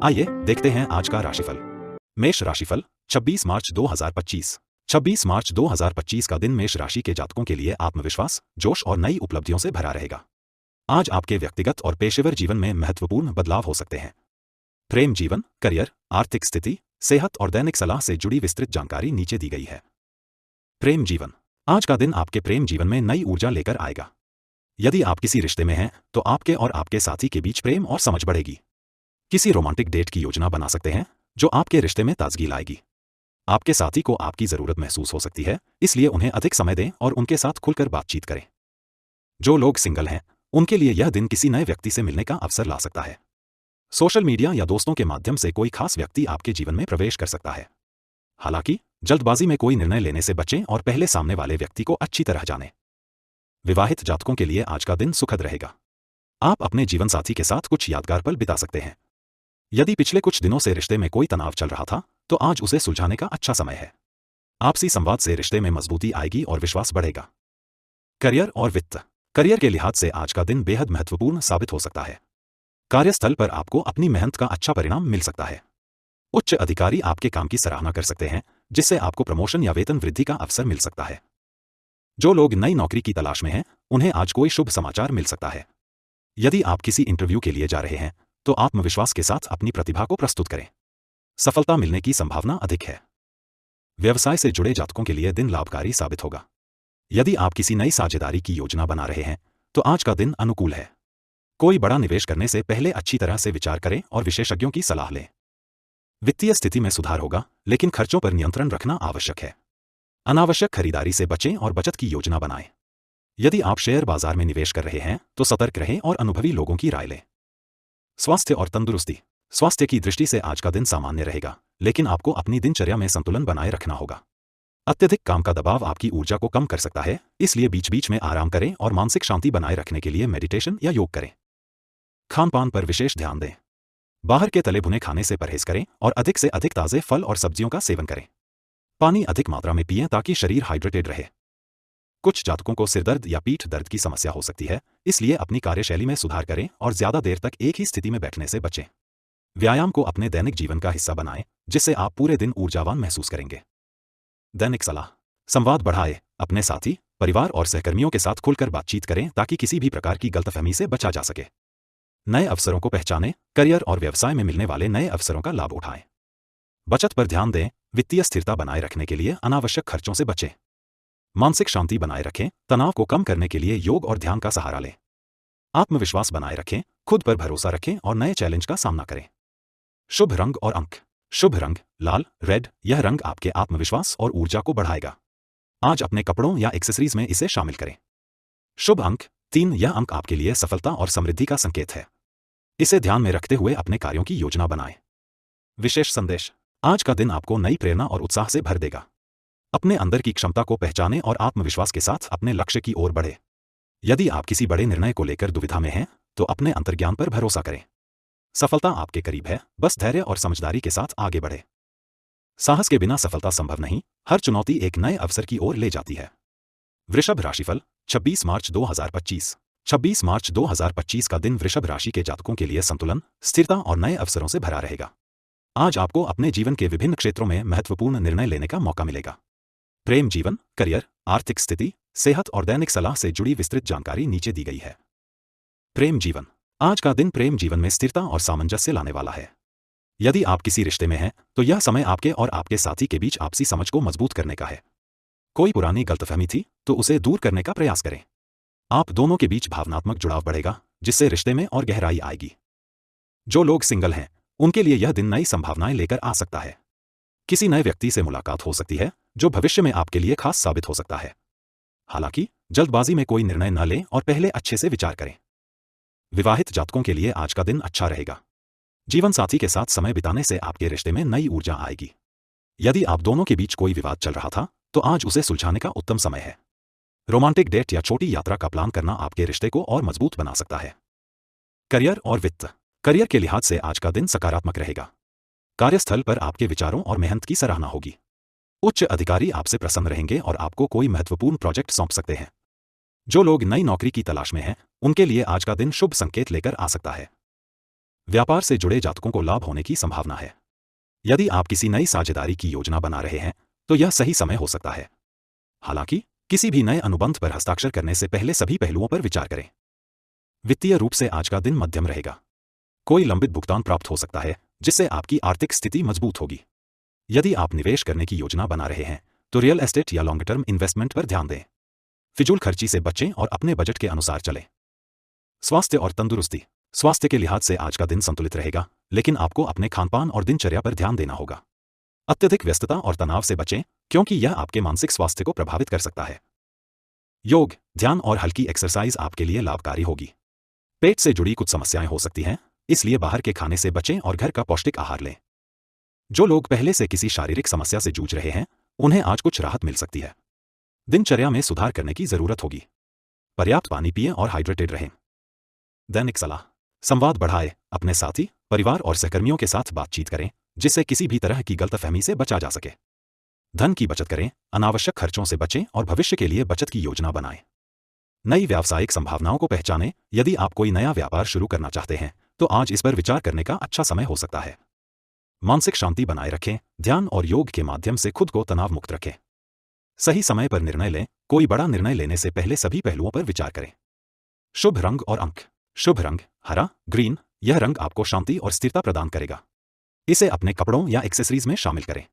आइए देखते हैं आज का राशिफल। मेष राशिफल 26 मार्च 2025। 26 मार्च 2025 का दिन मेष राशि के जातकों के लिए आत्मविश्वास, जोश और नई उपलब्धियों से भरा रहेगा। आज आपके व्यक्तिगत और पेशेवर जीवन में महत्वपूर्ण बदलाव हो सकते हैं। प्रेम जीवन, करियर, आर्थिक स्थिति, सेहत और दैनिक सलाह से जुड़ी विस्तृत जानकारी नीचे दी गई है। प्रेम जीवन। आज का दिन आपके प्रेम जीवन में नई ऊर्जा लेकर आएगा। यदि आप किसी रिश्ते में हैं तो आपके और आपके साथी के बीच प्रेम और समझ बढ़ेगी। किसी रोमांटिक डेट की योजना बना सकते हैं जो आपके रिश्ते में ताजगी लाएगी। आपके साथी को आपकी जरूरत महसूस हो सकती है, इसलिए उन्हें अधिक समय दें और उनके साथ खुलकर बातचीत करें। जो लोग सिंगल हैं उनके लिए यह दिन किसी नए व्यक्ति से मिलने का अवसर ला सकता है। सोशल मीडिया या दोस्तों के माध्यम से कोई खास व्यक्ति आपके जीवन में प्रवेश कर सकता है। हालांकि जल्दबाजी में कोई निर्णय लेने से बचें और पहले सामने वाले व्यक्ति को अच्छी तरह जानें। विवाहित जातकों के लिए आज का दिन सुखद रहेगा। आप अपने जीवनसाथी के साथ कुछ यादगार पल बिता सकते हैं। यदि पिछले कुछ दिनों से रिश्ते में कोई तनाव चल रहा था तो आज उसे सुलझाने का अच्छा समय है। आपसी संवाद से रिश्ते में मजबूती आएगी और विश्वास बढ़ेगा। करियर और वित्त। करियर के लिहाज से आज का दिन बेहद महत्वपूर्ण साबित हो सकता है। कार्यस्थल पर आपको अपनी मेहनत का अच्छा परिणाम मिल सकता है। उच्च अधिकारी आपके काम की सराहना कर सकते हैं, जिससे आपको प्रमोशन या वेतन वृद्धि का अवसर मिल सकता है। जो लोग नई नौकरी की तलाश में हैं उन्हें आज कोई शुभ समाचार मिल सकता है। यदि आप किसी इंटरव्यू के लिए जा रहे हैं तो आत्मविश्वास के साथ अपनी प्रतिभा को प्रस्तुत करें। सफलता मिलने की संभावना अधिक है। व्यवसाय से जुड़े जातकों के लिए दिन लाभकारी साबित होगा। यदि आप किसी नई साझेदारी की योजना बना रहे हैं तो आज का दिन अनुकूल है। कोई बड़ा निवेश करने से पहले अच्छी तरह से विचार करें और विशेषज्ञों की सलाह लें। वित्तीय स्थिति में सुधार होगा, लेकिन खर्चों पर नियंत्रण रखना आवश्यक है। अनावश्यक खरीदारी से बचें और बचत की योजना बनाएं। यदि आप शेयर बाजार में निवेश कर रहे हैं तो सतर्क रहें और अनुभवी लोगों की राय लें। स्वास्थ्य और तंदुरुस्ती। स्वास्थ्य की दृष्टि से आज का दिन सामान्य रहेगा, लेकिन आपको अपनी दिनचर्या में संतुलन बनाए रखना होगा। अत्यधिक काम का दबाव आपकी ऊर्जा को कम कर सकता है, इसलिए बीच बीच में आराम करें और मानसिक शांति बनाए रखने के लिए मेडिटेशन या योग करें। खान पान पर विशेष ध्यान दें। बाहर के तले भुने खाने से परहेज करें और अधिक से अधिक ताजे फल और सब्जियों का सेवन करें। पानी अधिक मात्रा में पिएं ताकि शरीर हाइड्रेटेड रहे। कुछ जातकों को सिरदर्द या पीठ दर्द की समस्या हो सकती है, इसलिए अपनी कार्यशैली में सुधार करें और ज्यादा देर तक एक ही स्थिति में बैठने से बचें। व्यायाम को अपने दैनिक जीवन का हिस्सा बनाएं, जिससे आप पूरे दिन ऊर्जावान महसूस करेंगे। दैनिक सलाह। संवाद बढ़ाएं। अपने साथी, परिवार और सहकर्मियों के साथ खुलकर बातचीत करें ताकि किसी भी प्रकार की गलतफहमी से बचा जा सके। नए अवसरों को पहचानें। करियर और व्यवसाय में मिलने वाले नए अवसरों का लाभ उठाएं। बचत पर ध्यान दें। वित्तीय स्थिरता बनाए रखने के लिए अनावश्यक खर्चों से बचें। मानसिक शांति बनाए रखें। तनाव को कम करने के लिए योग और ध्यान का सहारा लें। आत्मविश्वास बनाए रखें। खुद पर भरोसा रखें और नए चैलेंज का सामना करें। शुभ रंग और अंक। शुभ रंग लाल, रेड। यह रंग आपके आत्मविश्वास और ऊर्जा को बढ़ाएगा। आज अपने कपड़ों या एक्सेसरीज में इसे शामिल करें। शुभ अंक 3। यह अंक आपके लिए सफलता और समृद्धि का संकेत है। इसे ध्यान में रखते हुए अपने कार्यों की योजना बनाएं। विशेष संदेश। आज का दिन आपको नई प्रेरणा और उत्साह से भर देगा। अपने अंदर की क्षमता को पहचानें और आत्मविश्वास के साथ अपने लक्ष्य की ओर बढ़ें। यदि आप किसी बड़े निर्णय को लेकर दुविधा में हैं तो अपने अंतर्ज्ञान पर भरोसा करें। सफलता आपके करीब है, बस धैर्य और समझदारी के साथ आगे बढ़ें। साहस के बिना सफलता संभव नहीं। हर चुनौती एक नए अवसर की ओर ले जाती है। वृषभ राशिफल 26 मार्च 2025। 26 मार्च 2025 का दिन वृषभ राशि के जातकों के लिए संतुलन, स्थिरता और नए अवसरों से भरा रहेगा। आज आपको अपने जीवन के विभिन्न क्षेत्रों में महत्वपूर्ण निर्णय लेने का मौका मिलेगा। प्रेम जीवन, करियर, आर्थिक स्थिति, सेहत और दैनिक सलाह से जुड़ी विस्तृत जानकारी नीचे दी गई है। प्रेम जीवन। आज का दिन प्रेम जीवन में स्थिरता और सामंजस्य लाने वाला है। यदि आप किसी रिश्ते में हैं तो यह समय आपके और आपके साथी के बीच आपसी समझ को मजबूत करने का है। कोई पुरानी गलतफहमी थी तो उसे दूर करने का प्रयास करें। आप दोनों के बीच भावनात्मक जुड़ाव बढ़ेगा, जिससे रिश्ते में और गहराई आएगी। जो लोग सिंगल हैं उनके लिए यह दिन नई संभावनाएं लेकर आ सकता है। किसी नए व्यक्ति से मुलाकात हो सकती है जो भविष्य में आपके लिए खास साबित हो सकता है। हालांकि जल्दबाजी में कोई निर्णय न लें और पहले अच्छे से विचार करें। विवाहित जातकों के लिए आज का दिन अच्छा रहेगा। जीवन साथी के साथ समय बिताने से आपके रिश्ते में नई ऊर्जा आएगी। यदि आप दोनों के बीच कोई विवाद चल रहा था तो आज उसे सुलझाने का उत्तम समय है। रोमांटिक डेट या छोटी यात्रा का प्लान करना आपके रिश्ते को और मजबूत बना सकता है। करियर और वित्त। करियर के लिहाज से आज का दिन सकारात्मक रहेगा। कार्यस्थल पर आपके विचारों और मेहनत की सराहना होगी। उच्च अधिकारी आपसे प्रसन्न रहेंगे और आपको कोई महत्वपूर्ण प्रोजेक्ट सौंप सकते हैं। जो लोग नई नौकरी की तलाश में हैं उनके लिए आज का दिन शुभ संकेत लेकर आ सकता है। व्यापार से जुड़े जातकों को लाभ होने की संभावना है। यदि आप किसी नई साझेदारी की योजना बना रहे हैं तो यह सही समय हो सकता है। हालांकि किसी भी नए अनुबंध पर हस्ताक्षर करने से पहले सभी पहलुओं पर विचार करें। वित्तीय रूप से आज का दिन मध्यम रहेगा। कोई लंबित भुगतान प्राप्त हो सकता है जिससे आपकी आर्थिक स्थिति मजबूत होगी। यदि आप निवेश करने की योजना बना रहे हैं तो रियल एस्टेट या लॉन्ग टर्म इन्वेस्टमेंट पर ध्यान दें। फिजूल खर्ची से बचें और अपने बजट के अनुसार चलें। स्वास्थ्य और तंदुरुस्ती। स्वास्थ्य के लिहाज से आज का दिन संतुलित रहेगा, लेकिन आपको अपने खानपान और दिनचर्या पर ध्यान देना होगा। अत्यधिक व्यस्तता और तनाव से बचें, क्योंकि यह आपके मानसिक स्वास्थ्य को प्रभावित कर सकता है। योग, ध्यान और हल्की एक्सरसाइज आपके लिए लाभकारी होगी। पेट से जुड़ी कुछ समस्याएं हो सकती हैं, इसलिए बाहर के खाने से बचें और घर का पौष्टिक आहार लें। जो लोग पहले से किसी शारीरिक समस्या से जूझ रहे हैं, उन्हें आज कुछ राहत मिल सकती है। दिनचर्या में सुधार करने की जरूरत होगी। पर्याप्त पानी पिएं और हाइड्रेटेड रहें। दैनिक सलाह। संवाद बढ़ाएं, अपने साथी, परिवार और सहकर्मियों के साथ बातचीत करें, जिससे किसी भी तरह की गलतफहमी से बचा जा सके। धन की बचत करें, अनावश्यक खर्चों से बचें और भविष्य के लिए बचत की योजना बनाएं। नई व्यावसायिक संभावनाओं को पहचानें। यदि आप कोई नया व्यापार शुरू करना चाहते हैं तो आज इस पर विचार करने का अच्छा समय हो सकता है। मानसिक शांति बनाए रखें, ध्यान और योग के माध्यम से खुद को तनाव मुक्त रखें। सही समय पर निर्णय लें, कोई बड़ा निर्णय लेने से पहले सभी पहलुओं पर विचार करें। शुभ रंग और अंक। शुभ रंग हरा, ग्रीन। यह रंग आपको शांति और स्थिरता प्रदान करेगा। इसे अपने कपड़ों या एक्सेसरीज में शामिल करें।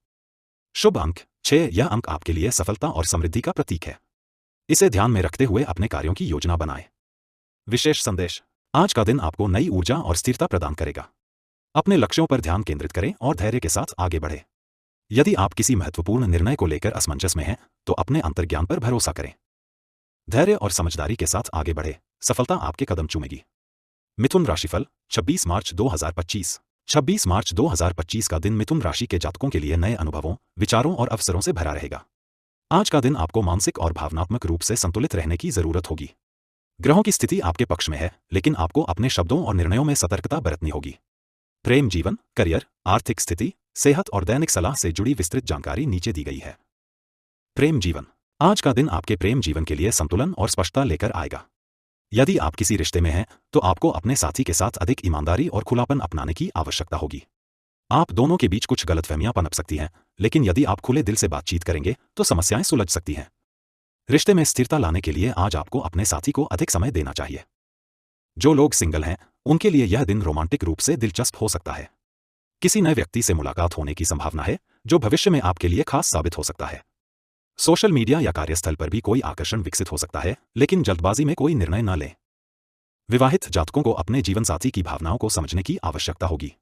शुभ अंक 6। यह अंक आपके लिए सफलता और समृद्धि का प्रतीक है। इसे ध्यान में रखते हुए अपने कार्यों की योजना बनाएं। विशेष संदेश। आज का दिन आपको नई ऊर्जा और स्थिरता प्रदान करेगा। अपने लक्ष्यों पर ध्यान केंद्रित करें और धैर्य के साथ आगे बढ़ें। यदि आप किसी महत्वपूर्ण निर्णय को लेकर असमंजस में हैं तो अपने अंतर्ज्ञान पर भरोसा करें। धैर्य और समझदारी के साथ आगे बढ़े, सफलता आपके कदम चूमेगी। मिथुन राशिफल 26 मार्च 2025। 26 मार्च 2025 का दिन मिथुन राशि के जातकों के लिए नए अनुभवों, विचारों और अवसरों से भरा रहेगा। आज का दिन आपको मानसिक और भावनात्मक रूप से संतुलित रहने की जरूरत होगी। ग्रहों की स्थिति आपके पक्ष में है, लेकिन आपको अपने शब्दों और निर्णयों में सतर्कता बरतनी होगी। प्रेम जीवन, करियर, आर्थिक स्थिति, सेहत और दैनिक सलाह से जुड़ी विस्तृत जानकारी नीचे दी गई है। प्रेम जीवन। आज का दिन आपके प्रेम जीवन के लिए संतुलन और स्पष्टता लेकर आएगा। यदि आप किसी रिश्ते में हैं तो आपको अपने साथी के साथ अधिक ईमानदारी और खुलापन अपनाने की आवश्यकता होगी। आप दोनों के बीच कुछ गलतफहमियां पनप सकती हैं, लेकिन यदि आप खुले दिल से बातचीत करेंगे तो समस्याएं सुलझ सकती हैं। रिश्ते में स्थिरता लाने के लिए आज आपको अपने साथी को अधिक समय देना चाहिए। जो लोग सिंगल हैं उनके लिए यह दिन रोमांटिक रूप से दिलचस्प हो सकता है। किसी नए व्यक्ति से मुलाकात होने की संभावना है जो भविष्य में आपके लिए खास साबित हो सकता है। सोशल मीडिया या कार्यस्थल पर भी कोई आकर्षण विकसित हो सकता है, लेकिन जल्दबाजी में कोई निर्णय न लें। विवाहित जातकों को अपने जीवनसाथी की भावनाओं को समझने की आवश्यकता होगी।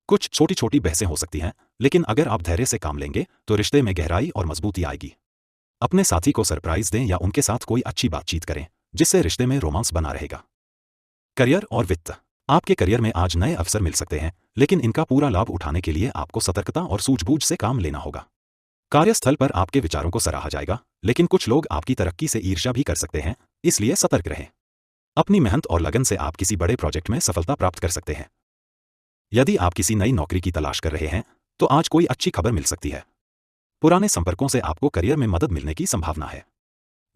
कुछ छोटी छोटी बहसें हो सकती हैं, लेकिन अगर आप धैर्य से काम लेंगे तो रिश्ते में गहराई और मजबूती आएगी। अपने साथी को सरप्राइज दें या उनके साथ कोई अच्छी बातचीत करें, जिससे रिश्ते में रोमांस बना रहेगा। करियर और वित्त। आपके करियर में आज नए अवसर मिल सकते हैं, लेकिन इनका पूरा लाभ उठाने के लिए आपको सतर्कता और सूझबूझ से काम लेना होगा। कार्यस्थल पर आपके विचारों को सराहा जाएगा, लेकिन कुछ लोग आपकी तरक्की से ईर्ष्या भी कर सकते हैं, इसलिए सतर्क रहें। अपनी मेहनत और लगन से आप किसी बड़े प्रोजेक्ट में सफलता प्राप्त कर सकते हैं। यदि आप किसी नई नौकरी की तलाश कर रहे हैं तो आज कोई अच्छी खबर मिल सकती है। पुराने संपर्कों से आपको करियर में मदद मिलने की संभावना है।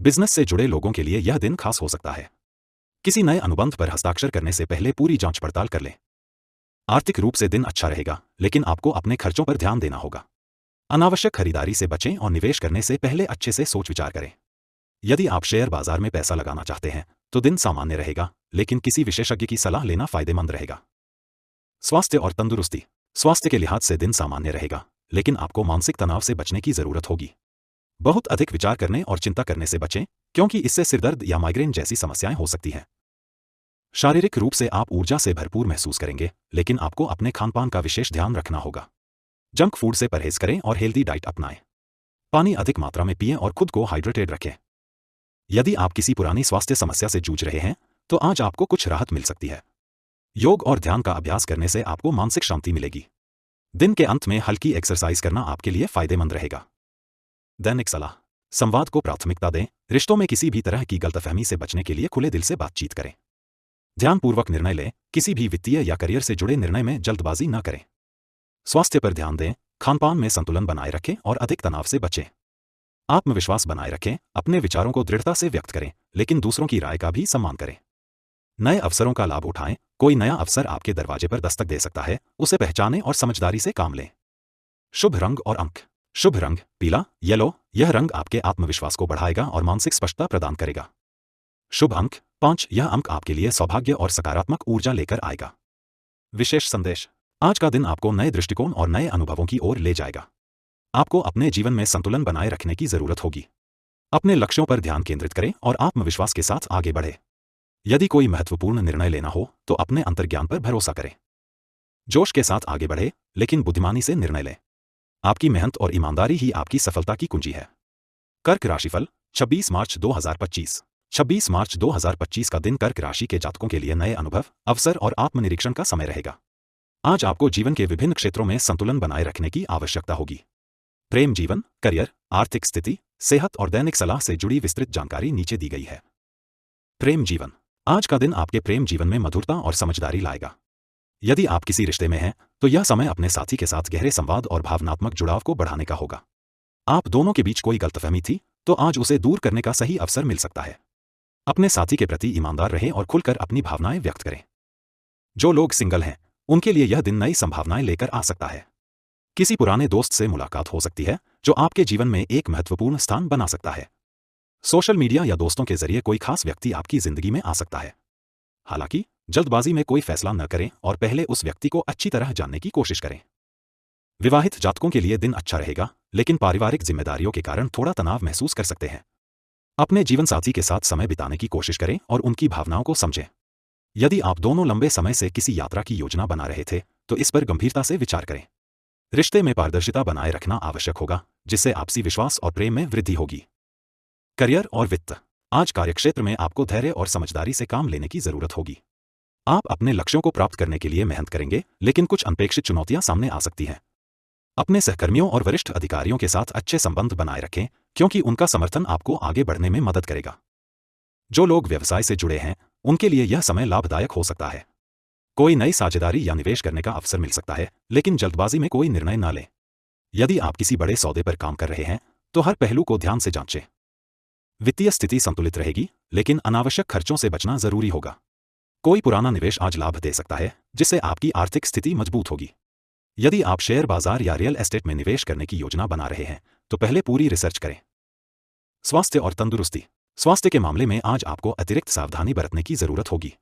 बिजनेस से जुड़े लोगों के लिए यह दिन खास हो सकता है। किसी नए अनुबंध पर हस्ताक्षर करने से पहले पूरी जांच पड़ताल कर लें। आर्थिक रूप से दिन अच्छा रहेगा, लेकिन आपको अपने खर्चों पर ध्यान देना होगा। अनावश्यक खरीदारी से बचें और निवेश करने से पहले अच्छे से सोच विचार करें। यदि आप शेयर बाजार में पैसा लगाना चाहते हैं तो दिन सामान्य रहेगा, लेकिन किसी विशेषज्ञ की सलाह लेना फायदेमंद रहेगा। स्वास्थ्य और तंदुरुस्ती। स्वास्थ्य के लिहाज से दिन सामान्य रहेगा, लेकिन आपको मानसिक तनाव से बचने की जरूरत होगी। बहुत अधिक विचार करने और चिंता करने से बचें, क्योंकि इससे सिरदर्द या माइग्रेन जैसी समस्याएं हो सकती हैं। शारीरिक रूप से आप ऊर्जा से भरपूर महसूस करेंगे, लेकिन आपको अपने खानपान का विशेष ध्यान रखना होगा। जंक फूड से परहेज करें और हेल्दी डाइट अपनाएं। पानी अधिक मात्रा में पिएं और खुद को हाइड्रेटेड रखें। यदि आप किसी पुरानी स्वास्थ्य समस्या से जूझ रहे हैं तो आज आपको कुछ राहत मिल सकती है। योग और ध्यान का अभ्यास करने से आपको मानसिक शांति मिलेगी। दिन के अंत में हल्की एक्सरसाइज करना आपके लिए फायदेमंद रहेगा। दैनिक सलाह। संवाद को प्राथमिकता दें, रिश्तों में किसी भी तरह की गलतफहमी से बचने के लिए खुले दिल से बातचीत करें। ध्यानपूर्वक निर्णय लें, किसी भी वित्तीय या करियर से जुड़े निर्णय में जल्दबाजी न करें। स्वास्थ्य पर ध्यान दें, खानपान में संतुलन बनाए रखें और अधिक तनाव से बचें। आत्मविश्वास बनाए रखें, अपने विचारों को दृढ़ता से व्यक्त करें, लेकिन दूसरों की राय का भी सम्मान करें। नए अवसरों का लाभ उठाएं। कोई नया अवसर आपके दरवाजे पर दस्तक दे सकता है, उसे पहचानें और समझदारी से काम लें। शुभ रंग और अंक। शुभ रंग पीला येलो। यह रंग आपके आत्मविश्वास को बढ़ाएगा और मानसिक स्पष्टता प्रदान करेगा। शुभ अंक 5। यह अंक आपके लिए सौभाग्य और सकारात्मक ऊर्जा लेकर आएगा। विशेष संदेश। आज का दिन आपको नए दृष्टिकोण और नए अनुभवों की ओर ले जाएगा। आपको अपने जीवन में संतुलन बनाए रखने की जरूरत होगी। अपने लक्ष्यों पर ध्यान केंद्रित करें और आत्मविश्वास के साथ आगे बढ़ें। यदि कोई महत्वपूर्ण निर्णय लेना हो तो अपने अंतर्ज्ञान पर भरोसा करें। जोश के साथ आगे बढ़े, लेकिन बुद्धिमानी से निर्णय लें। आपकी मेहनत और ईमानदारी ही आपकी सफलता की कुंजी है। कर्क राशिफल 26 मार्च 2025। 26 मार्च 2025 का दिन कर्क राशि के जातकों के लिए नए अनुभव, अवसर और आत्मनिरीक्षण का समय रहेगा। आज आपको जीवन के विभिन्न क्षेत्रों में संतुलन बनाए रखने की आवश्यकता होगी। प्रेम जीवन, करियर, आर्थिक स्थिति, सेहत और दैनिक सलाह से जुड़ी विस्तृत जानकारी नीचे दी गई है। प्रेम जीवन। आज का दिन आपके प्रेम जीवन में मधुरता और समझदारी लाएगा। यदि आप किसी रिश्ते में हैं, तो यह समय अपने साथी के साथ गहरे संवाद और भावनात्मक जुड़ाव को बढ़ाने का होगा। आप दोनों के बीच कोई गलतफहमी थी, तो आज उसे दूर करने का सही अवसर मिल सकता है। अपने साथी के प्रति ईमानदार रहें और खुलकर अपनी भावनाएं व्यक्त करें। जो लोग सिंगल हैं, उनके लिए यह दिन नई संभावनाएं लेकर आ सकता है। किसी पुराने दोस्त से मुलाकात हो सकती है, जो आपके जीवन में एक महत्वपूर्ण स्थान बना सकता है। सोशल मीडिया या दोस्तों के जरिए कोई खास व्यक्ति आपकी जिंदगी में आ सकता है। हालांकि जल्दबाजी में कोई फैसला न करें और पहले उस व्यक्ति को अच्छी तरह जानने की कोशिश करें। विवाहित जातकों के लिए दिन अच्छा रहेगा, लेकिन पारिवारिक जिम्मेदारियों के कारण थोड़ा तनाव महसूस कर सकते हैं। अपने जीवनसाथी के साथ समय बिताने की कोशिश करें और उनकी भावनाओं को समझें। यदि आप दोनों लंबे समय से किसी यात्रा की योजना बना रहे थे, तो इस पर गंभीरता से विचार करें। रिश्ते में पारदर्शिता बनाए रखना आवश्यक होगा, जिससे आपसी विश्वास और प्रेम में वृद्धि होगी। करियर और वित्त। आज कार्यक्षेत्र में आपको धैर्य और समझदारी से काम लेने की जरूरत होगी। आप अपने लक्ष्यों को प्राप्त करने के लिए मेहनत करेंगे, लेकिन कुछ अनपेक्षित चुनौतियां सामने आ सकती हैं। अपने सहकर्मियों और वरिष्ठ अधिकारियों के साथ अच्छे संबंध बनाए रखें, क्योंकि उनका समर्थन आपको आगे बढ़ने में मदद करेगा। जो लोग व्यवसाय से जुड़े हैं, उनके लिए यह समय लाभदायक हो सकता है। कोई नई साझेदारी या निवेश करने का अवसर मिल सकता है, लेकिन जल्दबाजी में कोई निर्णय न लें। यदि आप किसी बड़े सौदे पर काम कर रहे हैं, तो हर पहलू को ध्यान से जांचें। वित्तीय स्थिति संतुलित रहेगी, लेकिन अनावश्यक खर्चों से बचना जरूरी होगा। कोई पुराना निवेश आज लाभ दे सकता है, जिससे आपकी आर्थिक स्थिति मजबूत होगी। यदि आप शेयर बाजार या रियल एस्टेट में निवेश करने की योजना बना रहे हैं, तो पहले पूरी रिसर्च करें। स्वास्थ्य और तंदुरुस्ती। स्वास्थ्य के मामले में आज आपको अतिरिक्त सावधानी बरतने की जरूरत होगी।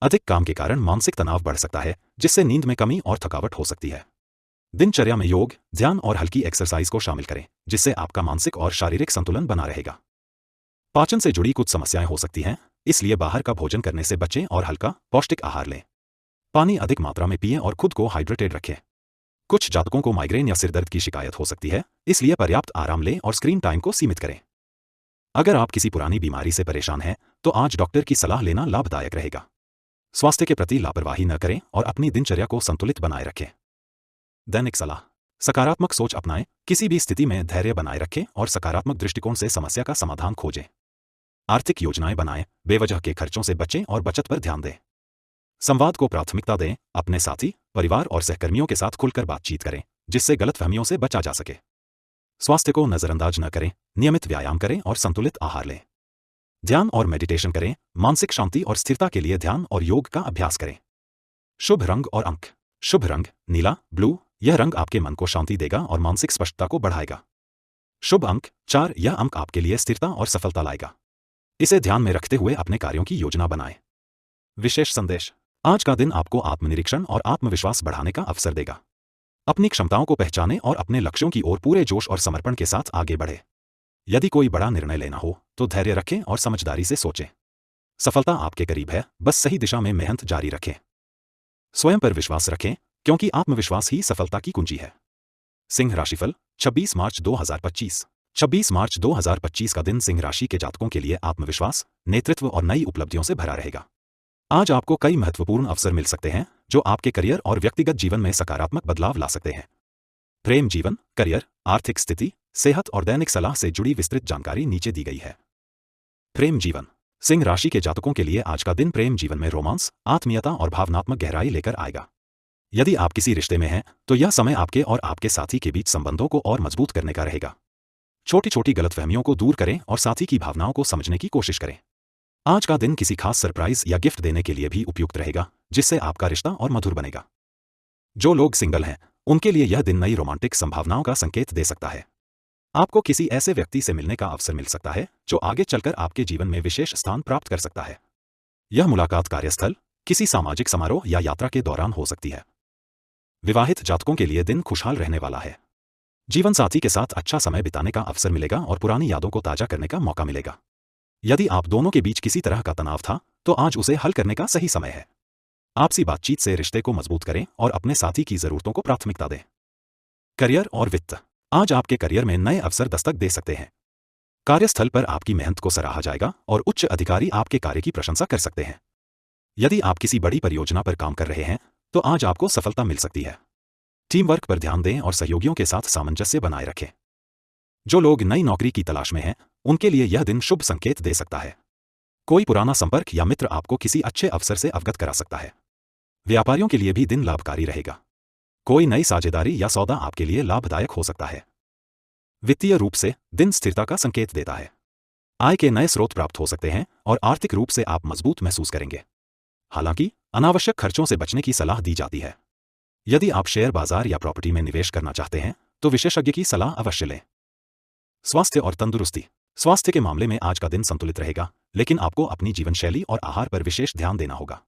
अधिक काम के कारण मानसिक तनाव बढ़ सकता है, जिससे नींद में कमी और थकावट हो सकती है। दिनचर्या में योग, ध्यान और हल्की एक्सरसाइज को शामिल करें, जिससे आपका मानसिक और शारीरिक संतुलन बना रहेगा। पाचन से जुड़ी कुछ समस्याएं हो सकती हैं, इसलिए बाहर का भोजन करने से बचें और हल्का, पौष्टिक आहार लें। पानी अधिक मात्रा में पिएं और खुद को हाइड्रेटेड रखें। कुछ जातकों को माइग्रेन या सिरदर्द की शिकायत हो सकती है, इसलिए पर्याप्त आराम लें और स्क्रीन टाइम को सीमित करें। अगर आप किसी पुरानी बीमारी से परेशान हैं, तो आज डॉक्टर की सलाह लेना लाभदायक रहेगा। स्वास्थ्य के प्रति लापरवाही न करें और अपनी दिनचर्या को संतुलित बनाए रखें। दैनिक सलाह। सकारात्मक सोच अपनाएं, किसी भी स्थिति में धैर्य बनाए रखें और सकारात्मक दृष्टिकोण से समस्या का समाधान खोजें। आर्थिक योजनाएं बनाएं, बेवजह के खर्चों से बचें और बचत पर ध्यान दें। संवाद को प्राथमिकता दें, अपने साथी, परिवार और सहकर्मियों के साथ खुलकर बातचीत करें, जिससे गलतफहमियों से बचा जा सके। स्वास्थ्य को नजरअंदाज न करें, नियमित व्यायाम करें और संतुलित आहार लें। ध्यान और मेडिटेशन करें, मानसिक शांति और स्थिरता के लिए ध्यान और योग का अभ्यास करें। शुभ रंग और अंक। शुभ रंग नीला, ब्लू। यह रंग आपके मन को शांति देगा और मानसिक स्पष्टता को बढ़ाएगा। शुभ अंक 4। यह अंक आपके लिए स्थिरता और सफलता लाएगा। इसे ध्यान में रखते हुए अपने कार्यों की योजना बनाएं। विशेष संदेश। आज का दिन आपको आत्मनिरीक्षण और आत्मविश्वास बढ़ाने का अवसर देगा। अपनी क्षमताओं को पहचानें और अपने लक्ष्यों की ओर पूरे जोश और समर्पण के साथ आगे बढ़ें। यदि कोई बड़ा निर्णय लेना हो, तो धैर्य रखें और समझदारी से सोचें। सफलता आपके करीब है, बस सही दिशा में मेहनत जारी रखें। स्वयं पर विश्वास रखें, क्योंकि आत्मविश्वास ही सफलता की कुंजी है। सिंह राशिफल 26 मार्च 2025। 26 मार्च 2025 का दिन सिंह राशि के जातकों के लिए आत्मविश्वास, नेतृत्व और नई उपलब्धियों से भरा रहेगा। आज आपको कई महत्वपूर्ण अवसर मिल सकते हैं, जो आपके करियर और व्यक्तिगत जीवन में सकारात्मक बदलाव ला सकते हैं। प्रेम जीवन, करियर, आर्थिक स्थिति, सेहत और दैनिक सलाह से जुड़ी विस्तृत जानकारी नीचे दी गई है। प्रेम जीवन। सिंह राशि के जातकों के लिए आज का दिन प्रेम जीवन में रोमांस, आत्मीयता और भावनात्मक गहराई लेकर आएगा। यदि आप किसी रिश्ते में हैं, तो यह समय आपके और आपके साथी के बीच संबंधों को और मजबूत करने का रहेगा। छोटी छोटी गलतफहमियों को दूर करें और साथी की भावनाओं को समझने की कोशिश करें। आज का दिन किसी खास सरप्राइज या गिफ्ट देने के लिए भी उपयुक्त रहेगा, जिससे आपका रिश्ता और मधुर बनेगा। जो लोग सिंगल हैं, उनके लिए यह दिन नई रोमांटिक संभावनाओं का संकेत दे सकता है। आपको किसी ऐसे व्यक्ति से मिलने का अवसर मिल सकता है जो आगे चलकर आपके जीवन में विशेष स्थान प्राप्त कर सकता है। यह मुलाकात कार्यस्थल, किसी सामाजिक समारोह या यात्रा के दौरान हो सकती है। विवाहित जातकों के लिए दिन खुशहाल रहने वाला है। जीवन साथी के साथ अच्छा समय बिताने का अवसर मिलेगा और पुरानी यादों को ताजा करने का मौका मिलेगा। यदि आप दोनों के बीच किसी तरह का तनाव था, तो आज उसे हल करने का सही समय है। आपसी बातचीत से रिश्ते को मजबूत करें और अपने साथी की जरूरतों को प्राथमिकता दें। करियर और वित्त। आज आपके करियर में नए अवसर दस्तक दे सकते हैं। कार्यस्थल पर आपकी मेहनत को सराहा जाएगा और उच्च अधिकारी आपके कार्य की प्रशंसा कर सकते हैं। यदि आप किसी बड़ी परियोजना पर काम कर रहे हैं, तो आज आपको सफलता मिल सकती है। टीम वर्क पर ध्यान दें और सहयोगियों के साथ सामंजस्य बनाए रखें। जो लोग नई नौकरी की तलाश में हैं, उनके लिए यह दिन शुभ संकेत दे सकता है। कोई पुराना संपर्क या मित्र आपको किसी अच्छे अवसर से अवगत करा सकता है। व्यापारियों के लिए भी दिन लाभकारी रहेगा। कोई नई साझेदारी या सौदा आपके लिए लाभदायक हो सकता है। वित्तीय रूप से दिन स्थिरता का संकेत देता है। आय के नए स्रोत प्राप्त हो सकते हैं और आर्थिक रूप से आप मजबूत महसूस करेंगे। हालांकि अनावश्यक खर्चों से बचने की सलाह दी जाती है। यदि आप शेयर बाजार या प्रॉपर्टी में निवेश करना चाहते हैं, तो विशेषज्ञ की सलाह अवश्य लें। स्वास्थ्य और तंदुरुस्ती। स्वास्थ्य के मामले में आज का दिन संतुलित रहेगा, लेकिन आपको अपनी जीवनशैली और आहार पर विशेष ध्यान देना होगा।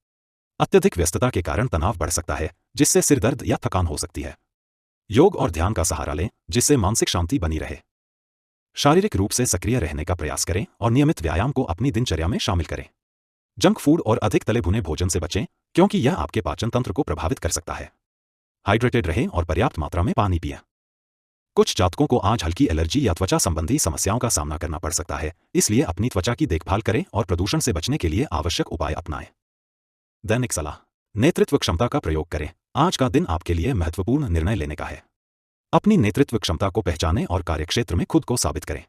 अत्यधिक व्यस्तता के कारण तनाव बढ़ सकता है, जिससे सिर दर्द या थकान हो सकती है। योग और ध्यान का सहारा लें, जिससे मानसिक शांति बनी रहे। शारीरिक रूप से सक्रिय रहने का प्रयास करें और नियमित व्यायाम को अपनी दिनचर्या में शामिल करें। जंक फूड और अधिक तले भुने भोजन से बचें, क्योंकि यह आपके पाचन तंत्र को प्रभावित कर सकता है। हाइड्रेटेड रहें और पर्याप्त मात्रा में पानी पिएं। कुछ जातकों को आज हल्की एलर्जी या त्वचा संबंधी समस्याओं का सामना करना पड़ सकता है, इसलिए अपनी त्वचा की देखभाल करें और प्रदूषण से बचने के लिए आवश्यक उपाय अपनाएं। दैनिक सलाह। नेतृत्व क्षमता का प्रयोग करें। आज का दिन आपके लिए महत्वपूर्ण निर्णय लेने का है। अपनी नेतृत्व क्षमता को पहचानें और कार्यक्षेत्र में खुद को साबित करें।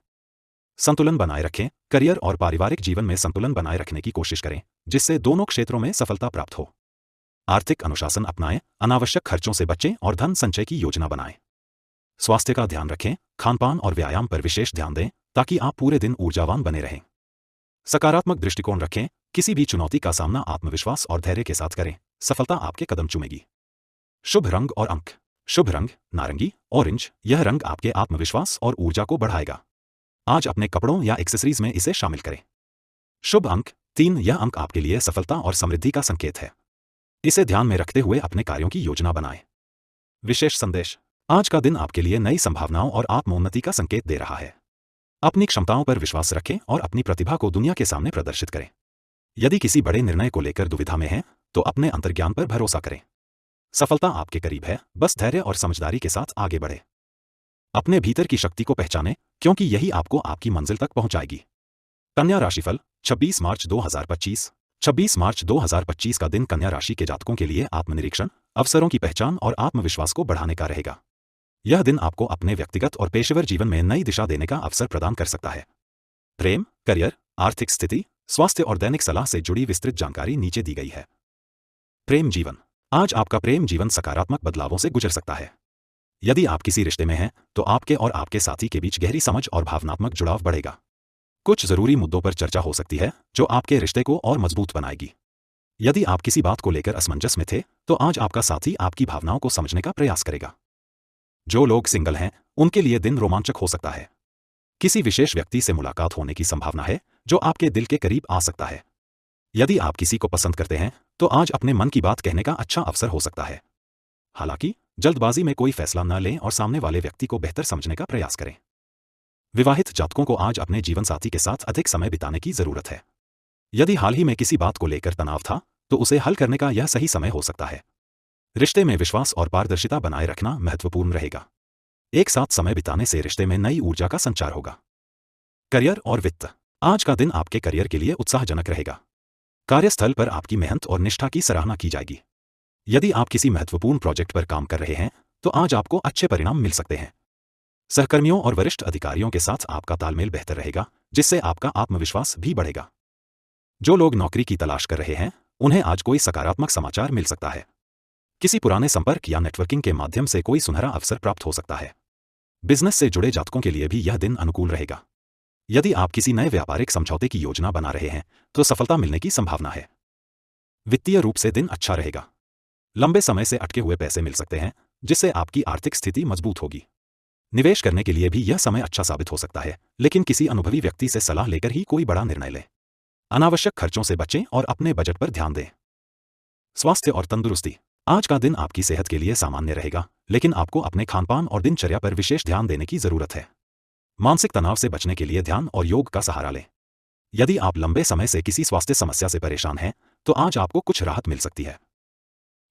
संतुलन बनाए रखें। करियर और पारिवारिक जीवन में संतुलन बनाए रखने की कोशिश करें, जिससे दोनों क्षेत्रों में सफलता प्राप्त हो। आर्थिक अनुशासन अपनाएं, अनावश्यक खर्चों से बचें और धन संचय की योजना बनाएं। स्वास्थ्य का ध्यान रखें, खानपान और व्यायाम पर विशेष ध्यान दें, ताकि आप पूरे दिन ऊर्जावान बने रहें। सकारात्मक दृष्टिकोण रखें, किसी भी चुनौती का सामना आत्मविश्वास और धैर्य के साथ करें, सफलता आपके कदम चूमेगी। शुभ रंग और अंक। शुभ रंग नारंगी, ऑरेंज। यह रंग आपके आत्मविश्वास और ऊर्जा को बढ़ाएगा। आज अपने कपड़ों या एक्सेसरीज में इसे शामिल करें। शुभ अंक 3। यह अंक आपके लिए सफलता और समृद्धि का संकेत है। इसे ध्यान में रखते हुए अपने कार्यों की योजना बनाएं। विशेष संदेश। आज का दिन आपके लिए नई संभावनाओं और आत्मोन्नति का संकेत दे रहा है। अपनी क्षमताओं पर विश्वास रखें और अपनी प्रतिभा को दुनिया के सामने प्रदर्शित करें। यदि किसी बड़े निर्णय को लेकर दुविधा में हैं, तो अपने अंतर्ज्ञान पर भरोसा करें। सफलता आपके करीब है, बस धैर्य और समझदारी के साथ आगे बढ़ें। अपने भीतर की शक्ति को पहचानें, क्योंकि यही आपको आपकी मंजिल तक पहुंचाएगी। कन्या राशिफल 26 मार्च 2025। 26 मार्च 2025 का दिन कन्या राशि के जातकों के लिए आत्मनिरीक्षण, अवसरों की पहचान और आत्मविश्वास को बढ़ाने का रहेगा। यह दिन आपको अपने व्यक्तिगत और पेशेवर जीवन में नई दिशा देने का अवसर प्रदान कर सकता है। प्रेम, करियर, आर्थिक स्थिति, स्वास्थ्य और दैनिक सलाह से जुड़ी विस्तृत जानकारी नीचे दी गई है। प्रेम जीवन। आज आपका प्रेम जीवन सकारात्मक बदलावों से गुजर सकता है। यदि आप किसी रिश्ते में हैं, तो आपके और आपके साथी के बीच गहरी समझ और भावनात्मक जुड़ाव बढ़ेगा। कुछ जरूरी मुद्दों पर चर्चा हो सकती है, जो आपके रिश्ते को और मजबूत बनाएगी। यदि आप किसी बात को लेकर असमंजस में थे, तो आज आपका साथी आपकी भावनाओं को समझने का प्रयास करेगा। जो लोग सिंगल हैं, उनके लिए दिन रोमांचक हो सकता है। किसी विशेष व्यक्ति से मुलाकात होने की संभावना है, जो आपके दिल के करीब आ सकता है। यदि आप किसी को पसंद करते हैं, तो आज अपने मन की बात कहने का अच्छा अवसर हो सकता है। हालांकि जल्दबाजी में कोई फैसला न लें और सामने वाले व्यक्ति को बेहतर समझने का प्रयास करें। विवाहित जातकों को आज अपने जीवन साथी के साथ अधिक समय बिताने की जरूरत है। यदि हाल ही में किसी बात को लेकर तनाव था, तो उसे हल करने का यह सही समय हो सकता है। रिश्ते में विश्वास और पारदर्शिता बनाए रखना महत्वपूर्ण रहेगा। एक साथ समय बिताने से रिश्ते में नई ऊर्जा का संचार होगा। करियर और वित्त। आज का दिन आपके करियर के लिए उत्साहजनक रहेगा। कार्यस्थल पर आपकी मेहनत और निष्ठा की सराहना की जाएगी। यदि आप किसी महत्वपूर्ण प्रोजेक्ट पर काम कर रहे हैं, तो आज आपको अच्छे परिणाम मिल सकते हैं। सहकर्मियों और वरिष्ठ अधिकारियों के साथ आपका तालमेल बेहतर रहेगा, जिससे आपका आत्मविश्वास भी बढ़ेगा। जो लोग नौकरी की तलाश कर रहे हैं, उन्हें आज कोई सकारात्मक समाचार मिल सकता है। किसी पुराने संपर्क या नेटवर्किंग के माध्यम से कोई सुनहरा अवसर प्राप्त हो सकता है। बिजनेस से जुड़े जातकों के लिए भी यह दिन अनुकूल रहेगा। यदि आप किसी नए व्यापारिक समझौते की योजना बना रहे हैं तो सफलता मिलने की संभावना है। वित्तीय रूप से दिन अच्छा रहेगा। लंबे समय से अटके हुए पैसे मिल सकते हैं, जिससे आपकी आर्थिक स्थिति मजबूत होगी। निवेश करने के लिए भी यह समय अच्छा साबित हो सकता है, लेकिन किसी अनुभवी व्यक्ति से सलाह लेकर ही कोई बड़ा निर्णय लें। अनावश्यक खर्चों से बचें और अपने बजट पर ध्यान दें। स्वास्थ्य और तंदुरुस्ती। आज का दिन आपकी सेहत के लिए सामान्य रहेगा, लेकिन आपको अपने खानपान और दिनचर्या पर विशेष ध्यान देने की जरूरत है। मानसिक तनाव से बचने के लिए ध्यान और योग का सहारा लें। यदि आप लंबे समय से किसी स्वास्थ्य समस्या से परेशान हैं, तो आज आपको कुछ राहत मिल सकती है।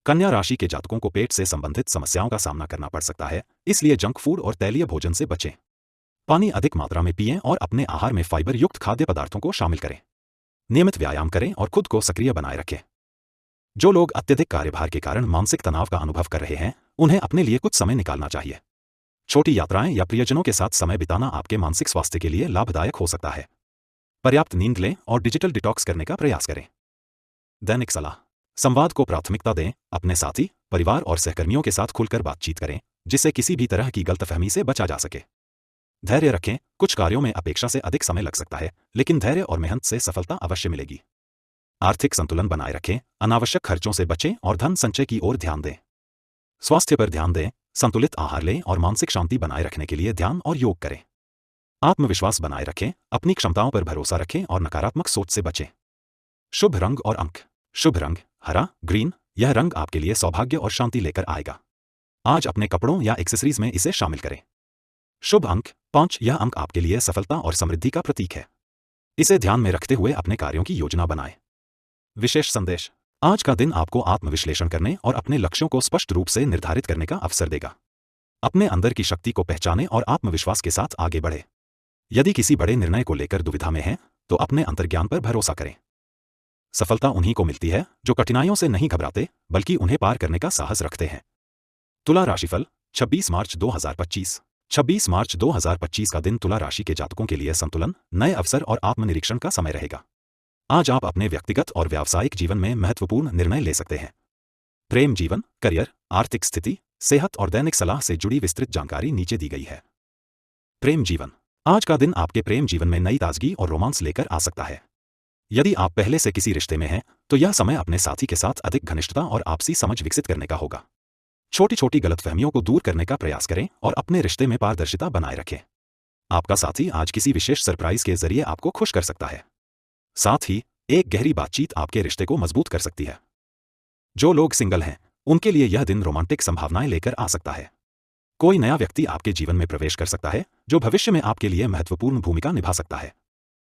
कन्या राशि के जातकों को पेट से संबंधित समस्याओं का सामना करना पड़ सकता है, इसलिए जंक फूड और तैलीय भोजन से बचें। पानी अधिक मात्रा में पिएं और अपने आहार में फाइबर युक्त खाद्य पदार्थों को शामिल करें। नियमित व्यायाम करें और खुद को सक्रिय बनाए रखें। जो लोग अत्यधिक कार्यभार के कारण मानसिक तनाव का अनुभव कर रहे हैं, उन्हें अपने लिए कुछ समय निकालना चाहिए। छोटी यात्राएं या प्रियजनों के साथ समय बिताना आपके मानसिक स्वास्थ्य के लिए लाभदायक हो सकता है। पर्याप्त नींद लें और डिजिटल डिटॉक्स करने का प्रयास करें। दैनिक सलाह। संवाद को प्राथमिकता दें, अपने साथी, परिवार और सहकर्मियों के साथ खुलकर बातचीत करें, जिससे किसी भी तरह की गलतफहमी से बचा जा सके। धैर्य रखें, कुछ कार्यों में अपेक्षा से अधिक समय लग सकता है, लेकिन धैर्य और मेहनत से सफलता अवश्य मिलेगी। आर्थिक संतुलन बनाए रखें, अनावश्यक खर्चों से बचें और धन संचय की ओर ध्यान दें। स्वास्थ्य पर ध्यान दें, संतुलित आहार लें और मानसिक शांति बनाए रखने के लिए ध्यान और योग करें। आत्मविश्वास बनाए रखें, अपनी क्षमताओं पर भरोसा रखें और नकारात्मक सोच से बचें। शुभ रंग और अंक। शुभ रंग हरा, ग्रीन। यह रंग आपके लिए सौभाग्य और शांति लेकर आएगा। आज अपने कपड़ों या एक्सेसरीज में इसे शामिल करें। शुभ अंक 5। यह अंक आपके लिए सफलता और समृद्धि का प्रतीक है। इसे ध्यान में रखते हुए अपने कार्यों की योजना बनाएं। विशेष संदेश। आज का दिन आपको आत्मविश्लेषण करने और अपने लक्ष्यों को स्पष्ट रूप से निर्धारित करने का अवसर देगा। अपने अंदर की शक्ति को पहचानें और आत्मविश्वास के साथ आगे बढ़ें। यदि किसी बड़े निर्णय को लेकर दुविधा में हैं, तो अपने अंतर्ज्ञान पर भरोसा करें। सफलता उन्हीं को मिलती है जो कठिनाइयों से नहीं घबराते, बल्कि उन्हें पार करने का साहस रखते हैं। तुला राशिफल 26 मार्च 2025। 26 मार्च 2025 का दिन तुला राशि के जातकों के लिए संतुलन, नए अवसर और आत्मनिरीक्षण का समय रहेगा। आज आप अपने व्यक्तिगत और व्यावसायिक जीवन में महत्वपूर्ण निर्णय ले सकते हैं। प्रेम जीवन, करियर, आर्थिक स्थिति, सेहत और दैनिक सलाह से जुड़ी विस्तृत जानकारी नीचे दी गई है। प्रेम जीवन। आज का दिन आपके प्रेम जीवन में नई ताजगी और रोमांस लेकर आ सकता है। यदि आप पहले से किसी रिश्ते में हैं, तो यह समय अपने साथी के साथ अधिक घनिष्ठता और आपसी समझ विकसित करने का होगा। छोटी छोटी गलतफहमियों को दूर करने का प्रयास करें और अपने रिश्ते में पारदर्शिता बनाए रखें। आपका साथी आज किसी विशेष सरप्राइज के जरिए आपको खुश कर सकता है। साथ ही एक गहरी बातचीत आपके रिश्ते को मजबूत कर सकती है। जो लोग सिंगल हैं, उनके लिए यह दिन रोमांटिक संभावनाएं लेकर आ सकता है। कोई नया व्यक्ति आपके जीवन में प्रवेश कर सकता है, जो भविष्य में आपके लिए महत्वपूर्ण भूमिका निभा सकता है।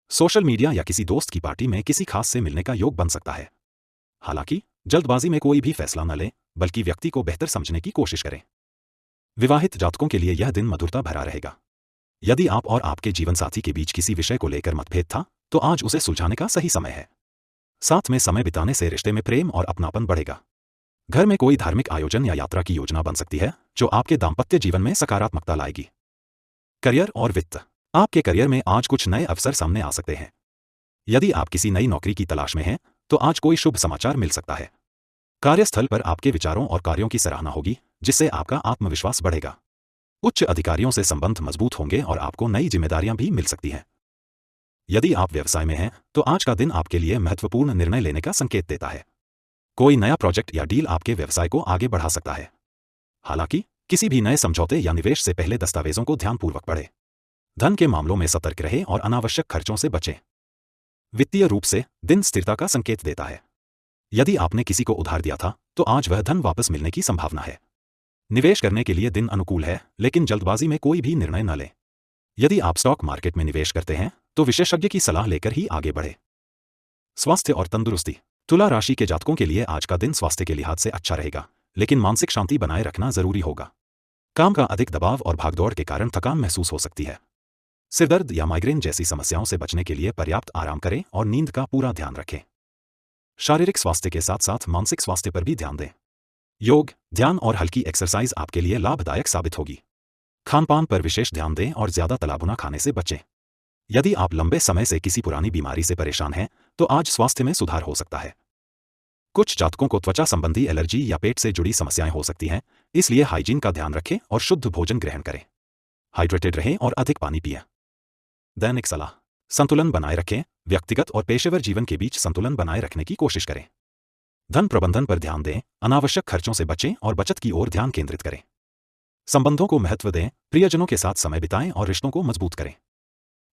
सोशल मीडिया या किसी दोस्त की पार्टी में किसी खास से मिलने का योग बन सकता है। हालांकि जल्दबाजी में कोई भी फैसला न लें, बल्कि व्यक्ति को बेहतर समझने की कोशिश करें। विवाहित जातकों के लिए यह दिन मधुरता भरा रहेगा। यदि आप और आपके जीवनसाथी के बीच किसी विषय को लेकर मतभेद था, तो आज उसे सुलझाने का सही समय है। साथ में समय बिताने से रिश्ते में प्रेम और अपनापन बढ़ेगा। घर में कोई धार्मिक आयोजन या यात्रा की योजना बन सकती है, जो आपके दाम्पत्य जीवन में सकारात्मकता लाएगी। करियर और वित्त। आपके करियर में आज कुछ नए अवसर सामने आ सकते हैं। यदि आप किसी नई नौकरी की तलाश में हैं, तो आज कोई शुभ समाचार मिल सकता है। कार्यस्थल पर आपके विचारों और कार्यों की सराहना होगी, जिससे आपका आत्मविश्वास बढ़ेगा। उच्च अधिकारियों से संबंध मजबूत होंगे और आपको नई जिम्मेदारियां भी मिल सकती हैं। यदि आप व्यवसाय में हैं, तो आज का दिन आपके लिए महत्वपूर्ण निर्णय लेने का संकेत देता है। कोई नया प्रोजेक्ट या डील आपके व्यवसाय को आगे बढ़ा सकता है। हालांकि किसी भी नए समझौते या निवेश से पहले दस्तावेजों को ध्यानपूर्वक पढ़ें। धन के मामलों में सतर्क रहें और अनावश्यक खर्चों से बचें। वित्तीय रूप से दिन स्थिरता का संकेत देता है। यदि आपने किसी को उधार दिया था, तो आज वह धन वापस मिलने की संभावना है। निवेश करने के लिए दिन अनुकूल है, लेकिन जल्दबाजी में कोई भी निर्णय न लें। यदि आप स्टॉक मार्केट में निवेश करते हैं, तो विशेषज्ञ की सलाह लेकर ही आगे बढ़े। स्वास्थ्य और तंदुरुस्ती। तुला राशि के जातकों के लिए आज का दिन स्वास्थ्य के लिहाज से अच्छा रहेगा, लेकिन मानसिक शांति बनाए रखना जरूरी होगा। काम का अधिक दबाव और भागदौड़ के कारण थकान महसूस हो सकती है। सिरदर्द या माइग्रेन जैसी समस्याओं से बचने के लिए पर्याप्त आराम करें और नींद का पूरा ध्यान रखें। शारीरिक स्वास्थ्य के साथ साथ मानसिक स्वास्थ्य पर भी ध्यान दें। योग, ध्यान और हल्की एक्सरसाइज आपके लिए लाभदायक साबित होगी। खानपान पर विशेष ध्यान दें और ज्यादा तला भुना खाने से बचें। यदि आप लंबे समय से किसी पुरानी बीमारी से परेशान हैं, तो आज स्वास्थ्य में सुधार हो सकता है। कुछ जातकों को त्वचा संबंधी एलर्जी या पेट से जुड़ी समस्याएं हो सकती हैं, इसलिए हाइजीन का ध्यान रखें और शुद्ध भोजन ग्रहण करें। हाइड्रेटेड रहें और अधिक पानी पिएं। दैनिक सलाह। संतुलन बनाए रखें, व्यक्तिगत और पेशेवर जीवन के बीच संतुलन बनाए रखने की कोशिश करें। धन प्रबंधन पर ध्यान दें, अनावश्यक खर्चों से बचें और बचत की ओर ध्यान केंद्रित करें। संबंधों को महत्व दें, प्रियजनों के साथ समय बिताएं और रिश्तों को मजबूत करें।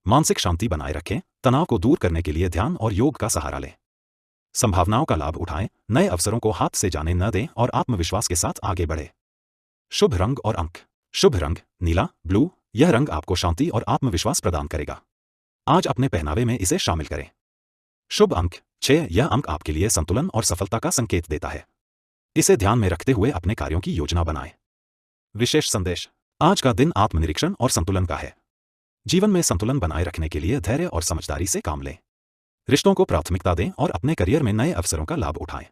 मानसिक शांति बनाए रखें, तनाव को दूर करने के लिए ध्यान और योग का सहारा लें। संभावनाओं का लाभ उठाएं, नए अवसरों को हाथ से जाने न दें और आत्मविश्वास के साथ आगे बढ़ें। शुभ रंग और अंक। शुभ रंग नीला, ब्लू। यह रंग आपको शांति और आत्मविश्वास प्रदान करेगा। आज अपने पहनावे में इसे शामिल करें। शुभ अंक 6। यह अंक आपके लिए संतुलन और सफलता का संकेत देता है। इसे ध्यान में रखते हुए अपने कार्यों की योजना बनाएं। विशेष संदेश। आज का दिन आत्मनिरीक्षण और संतुलन का है। जीवन में संतुलन बनाए रखने के लिए धैर्य और समझदारी से काम लें। रिश्तों को प्राथमिकता दें और अपने करियर में नए अवसरों का लाभ उठाएं।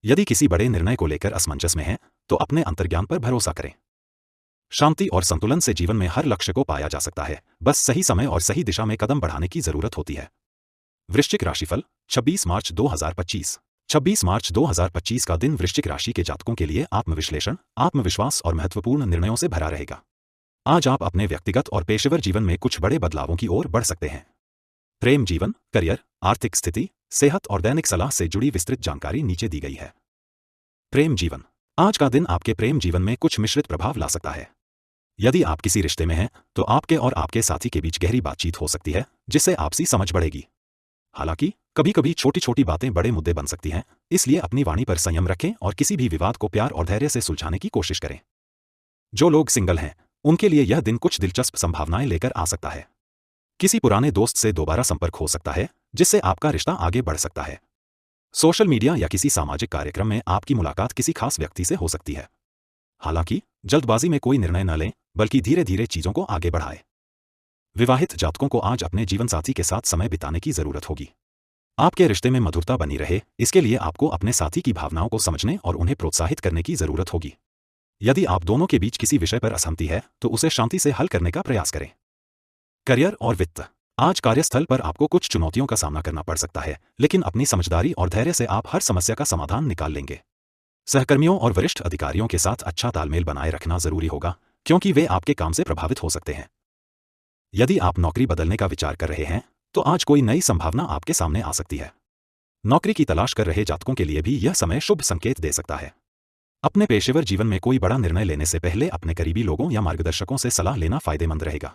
यदि किसी बड़े निर्णय को लेकर असमंजस में हैं, तो अपने अंतर्ज्ञान पर भरोसा करें। शांति और संतुलन से जीवन में हर लक्ष्य को पाया जा सकता है, बस सही समय और सही दिशा में कदम बढ़ाने की जरूरत होती है। वृश्चिक राशिफल 26 मार्च 2025। 26 मार्च 2025 का दिन वृश्चिक राशि के जातकों के लिए आत्मविश्लेषण, आत्मविश्वास और महत्वपूर्ण निर्णयों से भरा रहेगा। आज आप अपने व्यक्तिगत और पेशेवर जीवन में कुछ बड़े बदलावों की ओर बढ़ सकते हैं। प्रेम जीवन, करियर, आर्थिक स्थिति, सेहत और दैनिक सलाह से जुड़ी विस्तृत जानकारी नीचे दी गई है। प्रेम जीवन। आज का दिन आपके प्रेम जीवन में कुछ मिश्रित प्रभाव ला सकता है। यदि आप किसी रिश्ते में हैं, तो आपके और आपके साथी के बीच गहरी बातचीत हो सकती है, जिससे आपसी समझ बढ़ेगी। हालांकि कभी कभी छोटी छोटी बातें बड़े मुद्दे बन सकती हैं, इसलिए अपनी वाणी पर संयम रखें और किसी भी विवाद को प्यार और धैर्य से सुलझाने की कोशिश करें। जो लोग सिंगल हैं, उनके लिए यह दिन कुछ दिलचस्प संभावनाएं लेकर आ सकता है। किसी पुराने दोस्त से दोबारा संपर्क हो सकता है, जिससे आपका रिश्ता आगे बढ़ सकता है। सोशल मीडिया या किसी सामाजिक कार्यक्रम में आपकी मुलाकात किसी खास व्यक्ति से हो सकती है। हालांकि जल्दबाजी में कोई निर्णय न लें, बल्कि धीरे धीरे चीजों को आगे बढ़ाएं। विवाहित जातकों को आज अपने जीवनसाथी के साथ समय बिताने की जरूरत होगी। आपके रिश्ते में मधुरता बनी रहे, इसके लिए आपको अपने साथी की भावनाओं को समझने और उन्हें प्रोत्साहित करने की जरूरत होगी। यदि आप दोनों के बीच किसी विषय पर असहमति है, तो उसे शांति से हल करने का प्रयास करें। करियर और वित्त। आज कार्यस्थल पर आपको कुछ चुनौतियों का सामना करना पड़ सकता है, लेकिन अपनी समझदारी और धैर्य से आप हर समस्या का समाधान निकाल लेंगे। सहकर्मियों और वरिष्ठ अधिकारियों के साथ अच्छा तालमेल बनाए रखना जरूरी होगा, क्योंकि वे आपके काम से प्रभावित हो सकते हैं। यदि आप नौकरी बदलने का विचार कर रहे हैं, तो आज कोई नई संभावना आपके सामने आ सकती है। नौकरी की तलाश कर रहे जातकों के लिए भी यह समय शुभ संकेत दे सकता है। अपने पेशेवर जीवन में कोई बड़ा निर्णय लेने से पहले अपने करीबी लोगों या मार्गदर्शकों से सलाह लेना फायदेमंद रहेगा।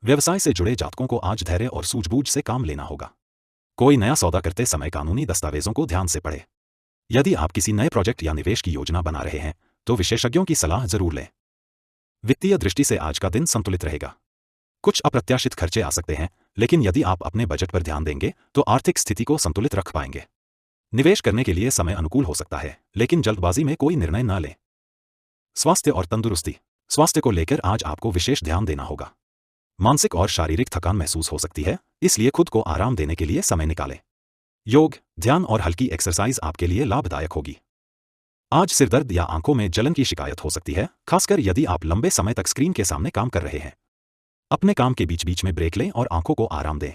व्यवसाय से जुड़े जातकों को आज धैर्य और सूझबूझ से काम लेना होगा। कोई नया सौदा करते समय कानूनी दस्तावेजों को ध्यान से पढ़ें। यदि आप किसी नए प्रोजेक्ट या निवेश की योजना बना रहे हैं, तो विशेषज्ञों की सलाह जरूर लें। वित्तीय दृष्टि से आज का दिन संतुलित रहेगा। कुछ अप्रत्याशित खर्चे आ सकते हैं, लेकिन यदि आप अपने बजट पर ध्यान देंगे, तो आर्थिक स्थिति को संतुलित रख पाएंगे। निवेश करने के लिए समय अनुकूल हो सकता है, लेकिन जल्दबाजी में कोई निर्णय न लें। स्वास्थ्य और तंदुरुस्ती। स्वास्थ्य को लेकर आज आपको विशेष ध्यान देना होगा। मानसिक और शारीरिक थकान महसूस हो सकती है, इसलिए खुद को आराम देने के लिए समय निकालें। योग, ध्यान और हल्की एक्सरसाइज आपके लिए लाभदायक होगी। आज सिरदर्द या आंखों में जलन की शिकायत हो सकती है, खासकर यदि आप लंबे समय तक स्क्रीन के सामने काम कर रहे हैं। अपने काम के बीच बीच में ब्रेक लें और आंखों को आराम दें।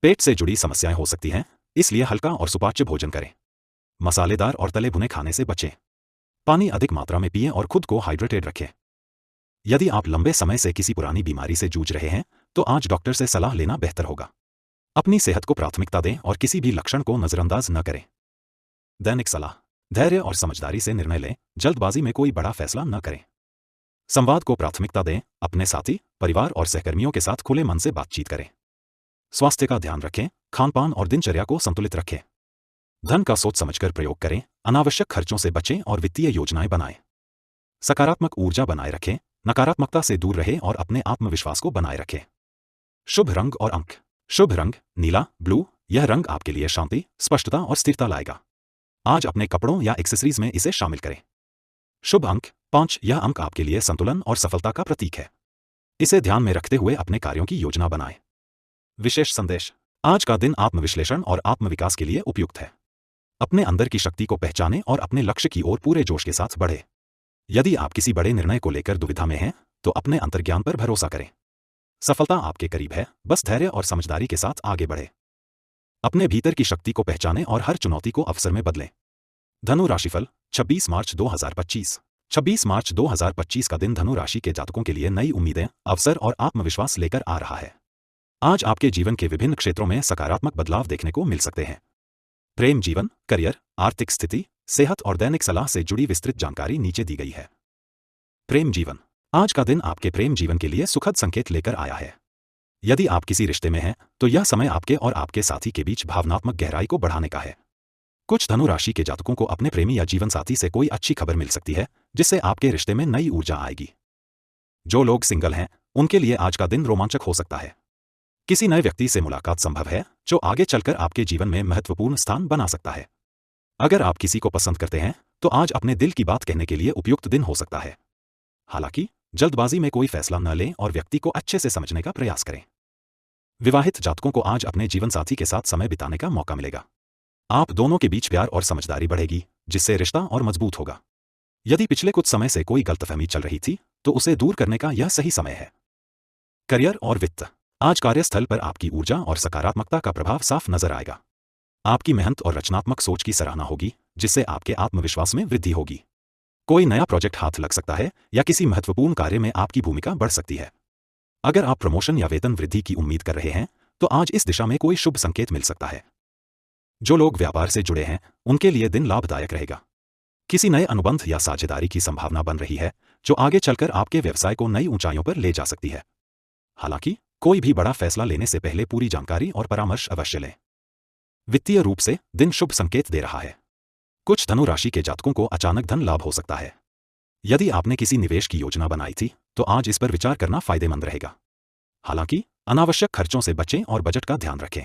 पेट से जुड़ी समस्याएं हो सकती हैं, इसलिए हल्का और सुपाच्य भोजन करें। मसालेदार और तले भुने खाने से बचें। पानी अधिक मात्रा में पिएं और खुद को हाइड्रेटेड रखें। यदि आप लंबे समय से किसी पुरानी बीमारी से जूझ रहे हैं, तो आज डॉक्टर से सलाह लेना बेहतर होगा। अपनी सेहत को प्राथमिकता दें और किसी भी लक्षण को नजरअंदाज न करें। दैनिक सलाह। धैर्य और समझदारी से निर्णय लें, जल्दबाजी में कोई बड़ा फैसला न करें। संवाद को प्राथमिकता दें, अपने साथी, परिवार और सहकर्मियों के साथ खुले मन से बातचीत करें। स्वास्थ्य का ध्यान रखें, खानपान और दिनचर्या को संतुलित रखें। धन का सोच समझकर प्रयोग करें, अनावश्यक खर्चों से बचें और वित्तीय योजनाएं बनाएं। सकारात्मक ऊर्जा बनाए रखें, नकारात्मकता से दूर रहें और अपने आत्मविश्वास को बनाए रखें। शुभ रंग और अंक। शुभ रंग नीला, ब्लू। यह रंग आपके लिए शांति, स्पष्टता और स्थिरता लाएगा। आज अपने कपड़ों या एक्सेसरीज में इसे शामिल करें। शुभ अंक 5। यह अंक आपके लिए संतुलन और सफलता का प्रतीक है। इसे ध्यान में रखते हुए अपने कार्यों की योजना बनाएं। विशेष संदेश। आज का दिन आत्मविश्लेषण और आत्मविकास के लिए उपयुक्त है। अपने अंदर की शक्ति को पहचानें और अपने लक्ष्य की ओर पूरे जोश के साथ बढ़ें। यदि आप किसी बड़े निर्णय को लेकर दुविधा में हैं, तो अपने अंतर्ज्ञान पर भरोसा करें। सफलता आपके करीब है, बस धैर्य और समझदारी के साथ आगे बढ़ें। अपने भीतर की शक्ति को पहचानें और हर चुनौती को अवसर में बदलें। धनु राशिफल 26 मार्च 2025। 26 मार्च 2025 का दिन धनु राशि के जातकों के लिए नई उम्मीदें, अवसर और आत्मविश्वास लेकर आ रहा है। आज आपके जीवन के विभिन्न क्षेत्रों में सकारात्मक बदलाव देखने को मिल सकते हैं। प्रेम जीवन, करियर, आर्थिक स्थिति, सेहत और दैनिक सलाह से जुड़ी विस्तृत जानकारी नीचे दी गई है। प्रेम जीवन। आज का दिन आपके प्रेम जीवन के लिए सुखद संकेत लेकर आया है। यदि आप किसी रिश्ते में हैं, तो यह समय आपके और आपके साथी के बीच भावनात्मक गहराई को बढ़ाने का है। कुछ धनु राशि के जातकों को अपने प्रेमी या जीवन साथी से कोई अच्छी खबर मिल सकती है, जिससे आपके रिश्ते में नई ऊर्जा आएगी। जो लोग सिंगल हैं, उनके लिए आज का दिन रोमांचक हो सकता है। किसी नए व्यक्ति से मुलाकात संभव है, जो आगे चलकर आपके जीवन में महत्वपूर्ण स्थान बना सकता है। अगर आप किसी को पसंद करते हैं, तो आज अपने दिल की बात कहने के लिए उपयुक्त दिन हो सकता है। हालांकि जल्दबाजी में कोई फैसला न लें और व्यक्ति को अच्छे से समझने का प्रयास करें। विवाहित जातकों को आज अपने जीवनसाथी के साथ समय बिताने का मौका मिलेगा। आप दोनों के बीच प्यार और समझदारी बढ़ेगी, जिससे रिश्ता और मजबूत होगा। यदि पिछले कुछ समय से कोई गलतफहमी चल रही थी, तो उसे दूर करने का यह सही समय है। करियर और वित्त। आज कार्यस्थल पर आपकी ऊर्जा और सकारात्मकता का प्रभाव साफ नजर आएगा। आपकी मेहनत और रचनात्मक सोच की सराहना होगी, जिससे आपके आत्मविश्वास में वृद्धि होगी। कोई नया प्रोजेक्ट हाथ लग सकता है या किसी महत्वपूर्ण कार्य में आपकी भूमिका बढ़ सकती है। अगर आप प्रमोशन या वेतन वृद्धि की उम्मीद कर रहे हैं, तो आज इस दिशा में कोई शुभ संकेत मिल सकता है। जो लोग व्यापार से जुड़े हैं, उनके लिए दिन लाभदायक रहेगा। किसी नए अनुबंध या साझेदारी की संभावना बन रही है, जो आगे चलकर आपके व्यवसाय को नई ऊंचाइयों पर ले जा सकती है। हालांकि कोई भी बड़ा फैसला लेने से पहले पूरी जानकारी और परामर्श अवश्य लें। वित्तीय रूप से दिन शुभ संकेत दे रहा है। कुछ धनु राशि के जातकों को अचानक धन लाभ हो सकता है। यदि आपने किसी निवेश की योजना बनाई थी, तो आज इस पर विचार करना फायदेमंद रहेगा। हालांकि अनावश्यक खर्चों से बचें और बजट का ध्यान रखें।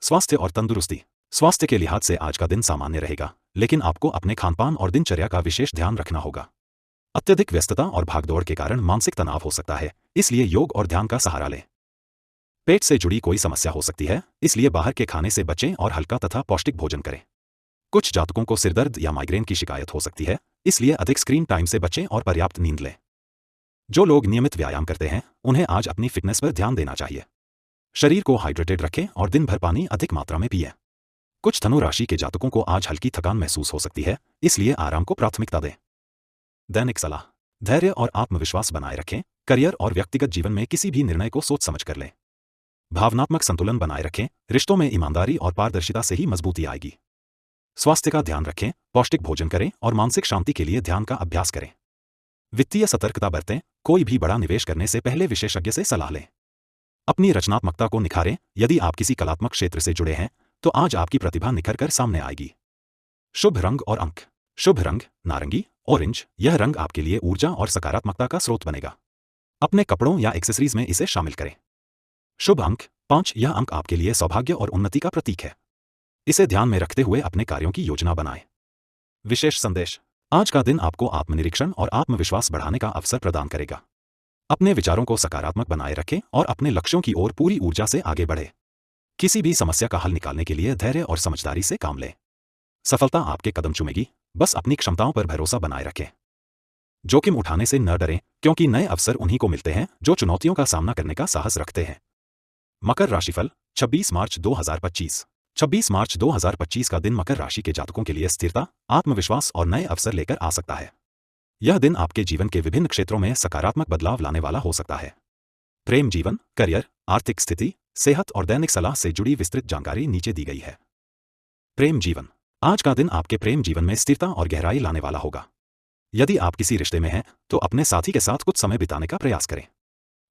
स्वास्थ्य और तंदुरुस्ती। स्वास्थ्य के लिहाज से आज का दिन सामान्य रहेगा, लेकिन आपको अपने खानपान और दिनचर्या का विशेष ध्यान रखना होगा। अत्यधिक व्यस्तता और भागदौड़ के कारण मानसिक तनाव हो सकता है, इसलिए योग और ध्यान का सहारा लें। पेट से जुड़ी कोई समस्या हो सकती है, इसलिए बाहर के खाने से बचें और हल्का तथा पौष्टिक भोजन करें। कुछ जातकों को सिरदर्द या माइग्रेन की शिकायत हो सकती है, इसलिए अधिक स्क्रीन टाइम से बचें और पर्याप्त नींद लें। जो लोग नियमित व्यायाम करते हैं, उन्हें आज अपनी फिटनेस पर ध्यान देना चाहिए। शरीर को हाइड्रेटेड रखें और दिन भर पानी अधिक मात्रा में पिएं। कुछ धनु राशि के जातकों को आज हल्की थकान महसूस हो सकती है, इसलिए आराम को प्राथमिकता दें। दैनिक सलाह। धैर्य और आत्मविश्वास बनाए रखें। करियर और व्यक्तिगत जीवन में किसी भी निर्णय को सोच समझ कर लें। भावनात्मक संतुलन बनाए रखें। रिश्तों में ईमानदारी और पारदर्शिता से ही मजबूती आएगी। स्वास्थ्य का ध्यान रखें, पौष्टिक भोजन करें और मानसिक शांति के लिए ध्यान का अभ्यास करें। वित्तीय सतर्कता बरतें। कोई भी बड़ा निवेश करने से पहले विशेषज्ञ से सलाह लें। अपनी रचनात्मकता को निखारें। यदि आप किसी कलात्मक क्षेत्र से जुड़े हैं, तो आज आपकी प्रतिभा निखर कर सामने आएगी। शुभ रंग और अंक। शुभ रंग नारंगी, ऑरेंज। यह रंग आपके लिए ऊर्जा और सकारात्मकता का स्रोत बनेगा। अपने कपड़ों या एक्सेसरीज में इसे शामिल करें। शुभ अंक 5। यह अंक आपके लिए सौभाग्य और उन्नति का प्रतीक है। इसे ध्यान में रखते हुए अपने कार्यों की योजना बनाएं। विशेष संदेश। आज का दिन आपको आत्मनिरीक्षण और आत्मविश्वास बढ़ाने का अवसर प्रदान करेगा। अपने विचारों को सकारात्मक बनाए रखें और अपने लक्ष्यों की ओर पूरी ऊर्जा से आगे बढ़ें। किसी भी समस्या का हल निकालने के लिए धैर्य और समझदारी से काम लें। सफलता आपके कदम चूमेगी, बस अपनी क्षमताओं पर भरोसा बनाए रखें। जोखिम उठाने से न डरें, क्योंकि नए अवसर उन्हीं को मिलते हैं जो चुनौतियों का सामना करने का साहस रखते हैं। मकर राशिफल 26 मार्च 2025। 26 मार्च 2025 का दिन मकर राशि के जातकों के लिए स्थिरता, आत्मविश्वास और नए अवसर लेकर आ सकता है। यह दिन आपके जीवन के विभिन्न क्षेत्रों में सकारात्मक बदलाव लाने वाला हो सकता है। प्रेम जीवन, करियर, आर्थिक स्थिति, सेहत और दैनिक सलाह से जुड़ी विस्तृत जानकारी नीचे दी गई है। प्रेम जीवन। आज का दिन आपके प्रेम जीवन में स्थिरता और गहराई लाने वाला होगा। यदि आप किसी रिश्ते में हैं, तो अपने साथी के साथ कुछ समय बिताने का प्रयास करें।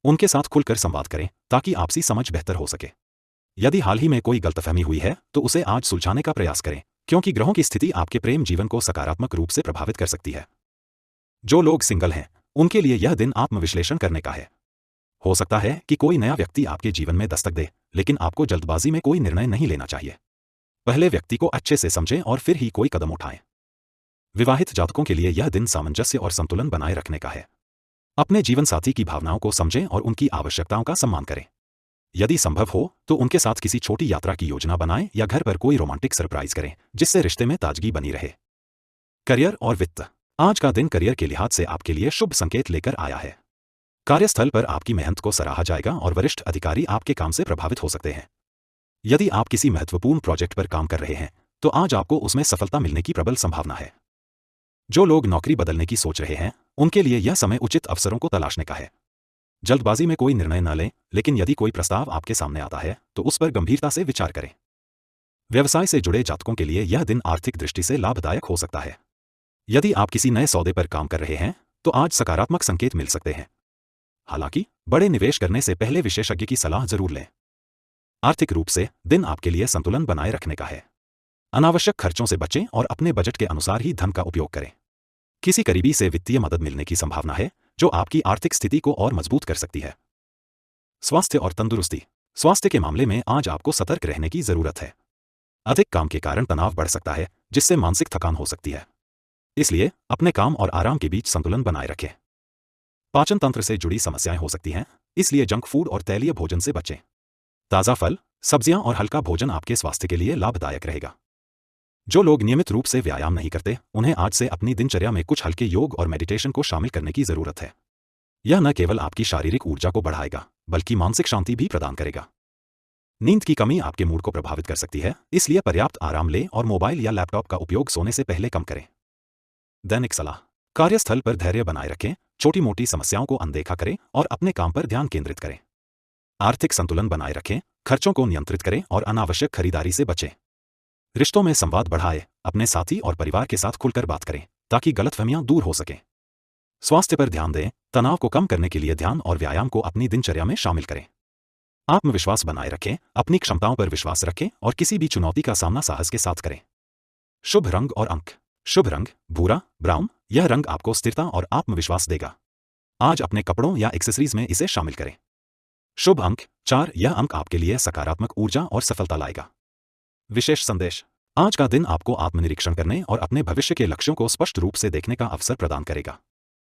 उनके साथ खुलकर संवाद करें, ताकि आपसी समझ बेहतर हो सके। यदि हाल ही में कोई गलतफहमी हुई है, तो उसे आज सुलझाने का प्रयास करें, क्योंकि ग्रहों की स्थिति आपके प्रेम जीवन को सकारात्मक रूप से प्रभावित कर सकती है। जो लोग सिंगल हैं, उनके लिए यह दिन आत्मविश्लेषण करने का है। हो सकता है कि कोई नया व्यक्ति आपके जीवन में दस्तक दे, लेकिन आपको जल्दबाजी में कोई निर्णय नहीं लेना चाहिए। पहले व्यक्ति को अच्छे से समझें और फिर ही कोई कदम उठाएं। विवाहित जातकों के लिए यह दिन सामंजस्य और संतुलन बनाए रखने का है। अपने जीवन साथी की भावनाओं को समझें और उनकी आवश्यकताओं का सम्मान करें। यदि संभव हो, तो उनके साथ किसी छोटी यात्रा की योजना बनाएं या घर पर कोई रोमांटिक सरप्राइज करें, जिससे रिश्ते में ताजगी बनी रहे। करियर और वित्त। आज का दिन करियर के लिहाज से आपके लिए शुभ संकेत लेकर आया है। कार्यस्थल पर आपकी मेहनत को सराहा जाएगा और वरिष्ठ अधिकारी आपके काम से प्रभावित हो सकते हैं। यदि आप किसी महत्वपूर्ण प्रोजेक्ट पर काम कर रहे हैं, तो आज आपको उसमें सफलता मिलने की प्रबल संभावना है। जो लोग नौकरी बदलने की सोच रहे हैं, उनके लिए यह समय उचित अवसरों को तलाशने का है। जल्दबाजी में कोई निर्णय न लें, लेकिन यदि कोई प्रस्ताव आपके सामने आता है तो उस पर गंभीरता से विचार करें। व्यवसाय से जुड़े जातकों के लिए यह दिन आर्थिक दृष्टि से लाभदायक हो सकता है। यदि आप किसी नए सौदे पर काम कर रहे हैं तो आज सकारात्मक संकेत मिल सकते हैं। हालांकि बड़े निवेश करने से पहले विशेषज्ञ की सलाह जरूर लें। आर्थिक रूप से दिन आपके लिए संतुलन बनाए रखने का है। अनावश्यक खर्चों से बचें और अपने बजट के अनुसार ही धन का उपयोग करें। किसी करीबी से वित्तीय मदद मिलने की संभावना है जो आपकी आर्थिक स्थिति को और मजबूत कर सकती है। स्वास्थ्य और तंदुरुस्ती। स्वास्थ्य के मामले में आज आपको सतर्क रहने की जरूरत है। अधिक काम के कारण तनाव बढ़ सकता है, जिससे मानसिक थकान हो सकती है। इसलिए अपने काम और आराम के बीच संतुलन बनाए रखें। पाचन तंत्र से जुड़ी समस्याएं हो सकती हैं, इसलिए जंक फूड और तैलीय भोजन से बचें। ताज़ा फल, सब्जियां और हल्का भोजन आपके स्वास्थ्य के लिए लाभदायक रहेगा। जो लोग नियमित रूप से व्यायाम नहीं करते, उन्हें आज से अपनी दिनचर्या में कुछ हल्के योग और मेडिटेशन को शामिल करने की जरूरत है। यह न केवल आपकी शारीरिक ऊर्जा को बढ़ाएगा, बल्कि मानसिक शांति भी प्रदान करेगा। नींद की कमी आपके मूड को प्रभावित कर सकती है, इसलिए पर्याप्त आराम लें और मोबाइल या लैपटॉप का उपयोग सोने से पहले कम करें। दैनिक सलाह। कार्यस्थल पर धैर्य बनाए रखें, छोटी मोटी समस्याओं को अनदेखा करें और अपने काम पर ध्यान केंद्रित करें। आर्थिक संतुलन बनाए रखें, खर्चों को नियंत्रित करें और अनावश्यक खरीदारी से बचें। रिश्तों में संवाद बढ़ाएं, अपने साथी और परिवार के साथ खुलकर बात करें ताकि गलतफहमियां दूर हो सकें। स्वास्थ्य पर ध्यान दें, तनाव को कम करने के लिए ध्यान और व्यायाम को अपनी दिनचर्या में शामिल करें। आत्मविश्वास बनाए रखें, अपनी क्षमताओं पर विश्वास रखें और किसी भी चुनौती का सामना साहस के साथ करें। शुभ रंग और अंक। शुभ रंग भूरा, ब्राउन। यह रंग आपको स्थिरता और आत्मविश्वास देगा। आज अपने कपड़ों या एक्सेसरीज में इसे शामिल करें। शुभ अंक 4। यह अंक आपके लिए सकारात्मक ऊर्जा और सफलता लाएगा। विशेष संदेश। आज का दिन आपको आत्मनिरीक्षण करने और अपने भविष्य के लक्ष्यों को स्पष्ट रूप से देखने का अवसर प्रदान करेगा।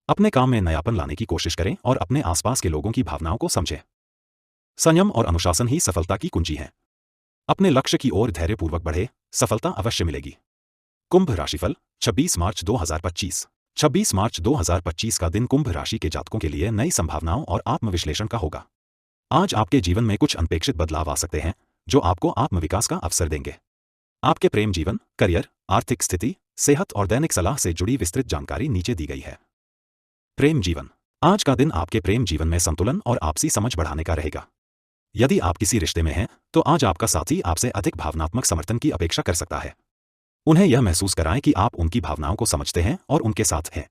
अपने काम में नयापन लाने की कोशिश करें और अपने आसपास के लोगों की भावनाओं को समझें। संयम और अनुशासन ही सफलता की कुंजी है। अपने लक्ष्य की ओर धैर्यपूर्वक बढ़े, सफलता अवश्य मिलेगी। कुंभ राशिफल 26 मार्च 2025। 26 मार्च 2025 का दिन कुंभ राशि के जातकों के लिए नई संभावनाओं और आत्मविश्लेषण का होगा। आज आपके जीवन में कुछ अनपेक्षित बदलाव आ सकते हैं जो आपको आत्मविकास का अवसर देंगे। आपके प्रेम जीवन, करियर, आर्थिक स्थिति, सेहत और दैनिक सलाह से जुड़ी विस्तृत जानकारी नीचे दी गई है। प्रेम जीवन। आज का दिन आपके प्रेम जीवन में संतुलन और आपसी समझ बढ़ाने का रहेगा। यदि आप किसी रिश्ते में हैं तो आज आपका साथी आपसे अधिक भावनात्मक समर्थन की अपेक्षा कर सकता है। उन्हें यह महसूस कराएं कि आप उनकी भावनाओं को समझते हैं और उनके साथ हैं।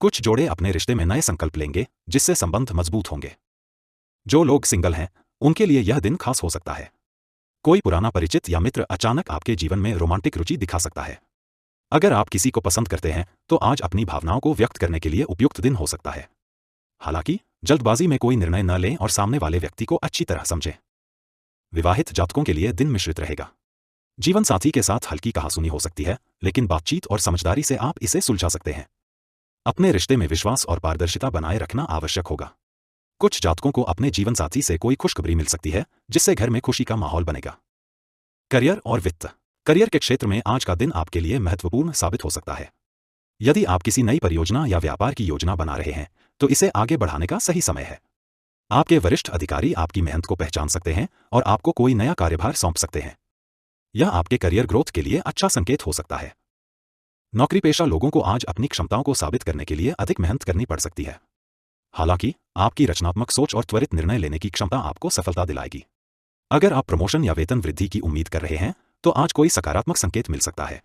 कुछ जोड़े अपने रिश्ते में नए संकल्प लेंगे जिससे संबंध मजबूत होंगे। जो लोग सिंगल हैं उनके लिए यह दिन खास हो सकता है। कोई पुराना परिचित या मित्र अचानक आपके जीवन में रोमांटिक रुचि दिखा सकता है। अगर आप किसी को पसंद करते हैं तो आज अपनी भावनाओं को व्यक्त करने के लिए उपयुक्त दिन हो सकता है। हालांकि जल्दबाजी में कोई निर्णय न लें और सामने वाले व्यक्ति को अच्छी तरह समझें। विवाहित जातकों के लिए दिन मिश्रित रहेगा। जीवन साथी के साथ हल्की कहासुनी हो सकती है, लेकिन बातचीत और समझदारी से आप इसे सुलझा सकते हैं। अपने रिश्ते में विश्वास और पारदर्शिता बनाए रखना आवश्यक होगा। कुछ जातकों को अपने जीवन साथी से कोई खुशखबरी मिल सकती है जिससे घर में खुशी का माहौल बनेगा। करियर और वित्त। करियर के क्षेत्र में आज का दिन आपके लिए महत्वपूर्ण साबित हो सकता है। यदि आप किसी नई परियोजना या व्यापार की योजना बना रहे हैं तो इसे आगे बढ़ाने का सही समय है। आपके वरिष्ठ अधिकारी आपकी मेहनत को पहचान सकते हैं और आपको कोई नया कार्यभार सौंप सकते हैं। यह आपके करियर ग्रोथ के लिए अच्छा संकेत हो सकता है। नौकरीपेशा लोगों को आज अपनी क्षमताओं को साबित करने के लिए अधिक मेहनत करनी पड़ सकती है। हालांकि आपकी रचनात्मक सोच और त्वरित निर्णय लेने की क्षमता आपको सफलता दिलाएगी। अगर आप प्रमोशन या वेतन वृद्धि की उम्मीद कर रहे हैं तो आज कोई सकारात्मक संकेत मिल सकता है।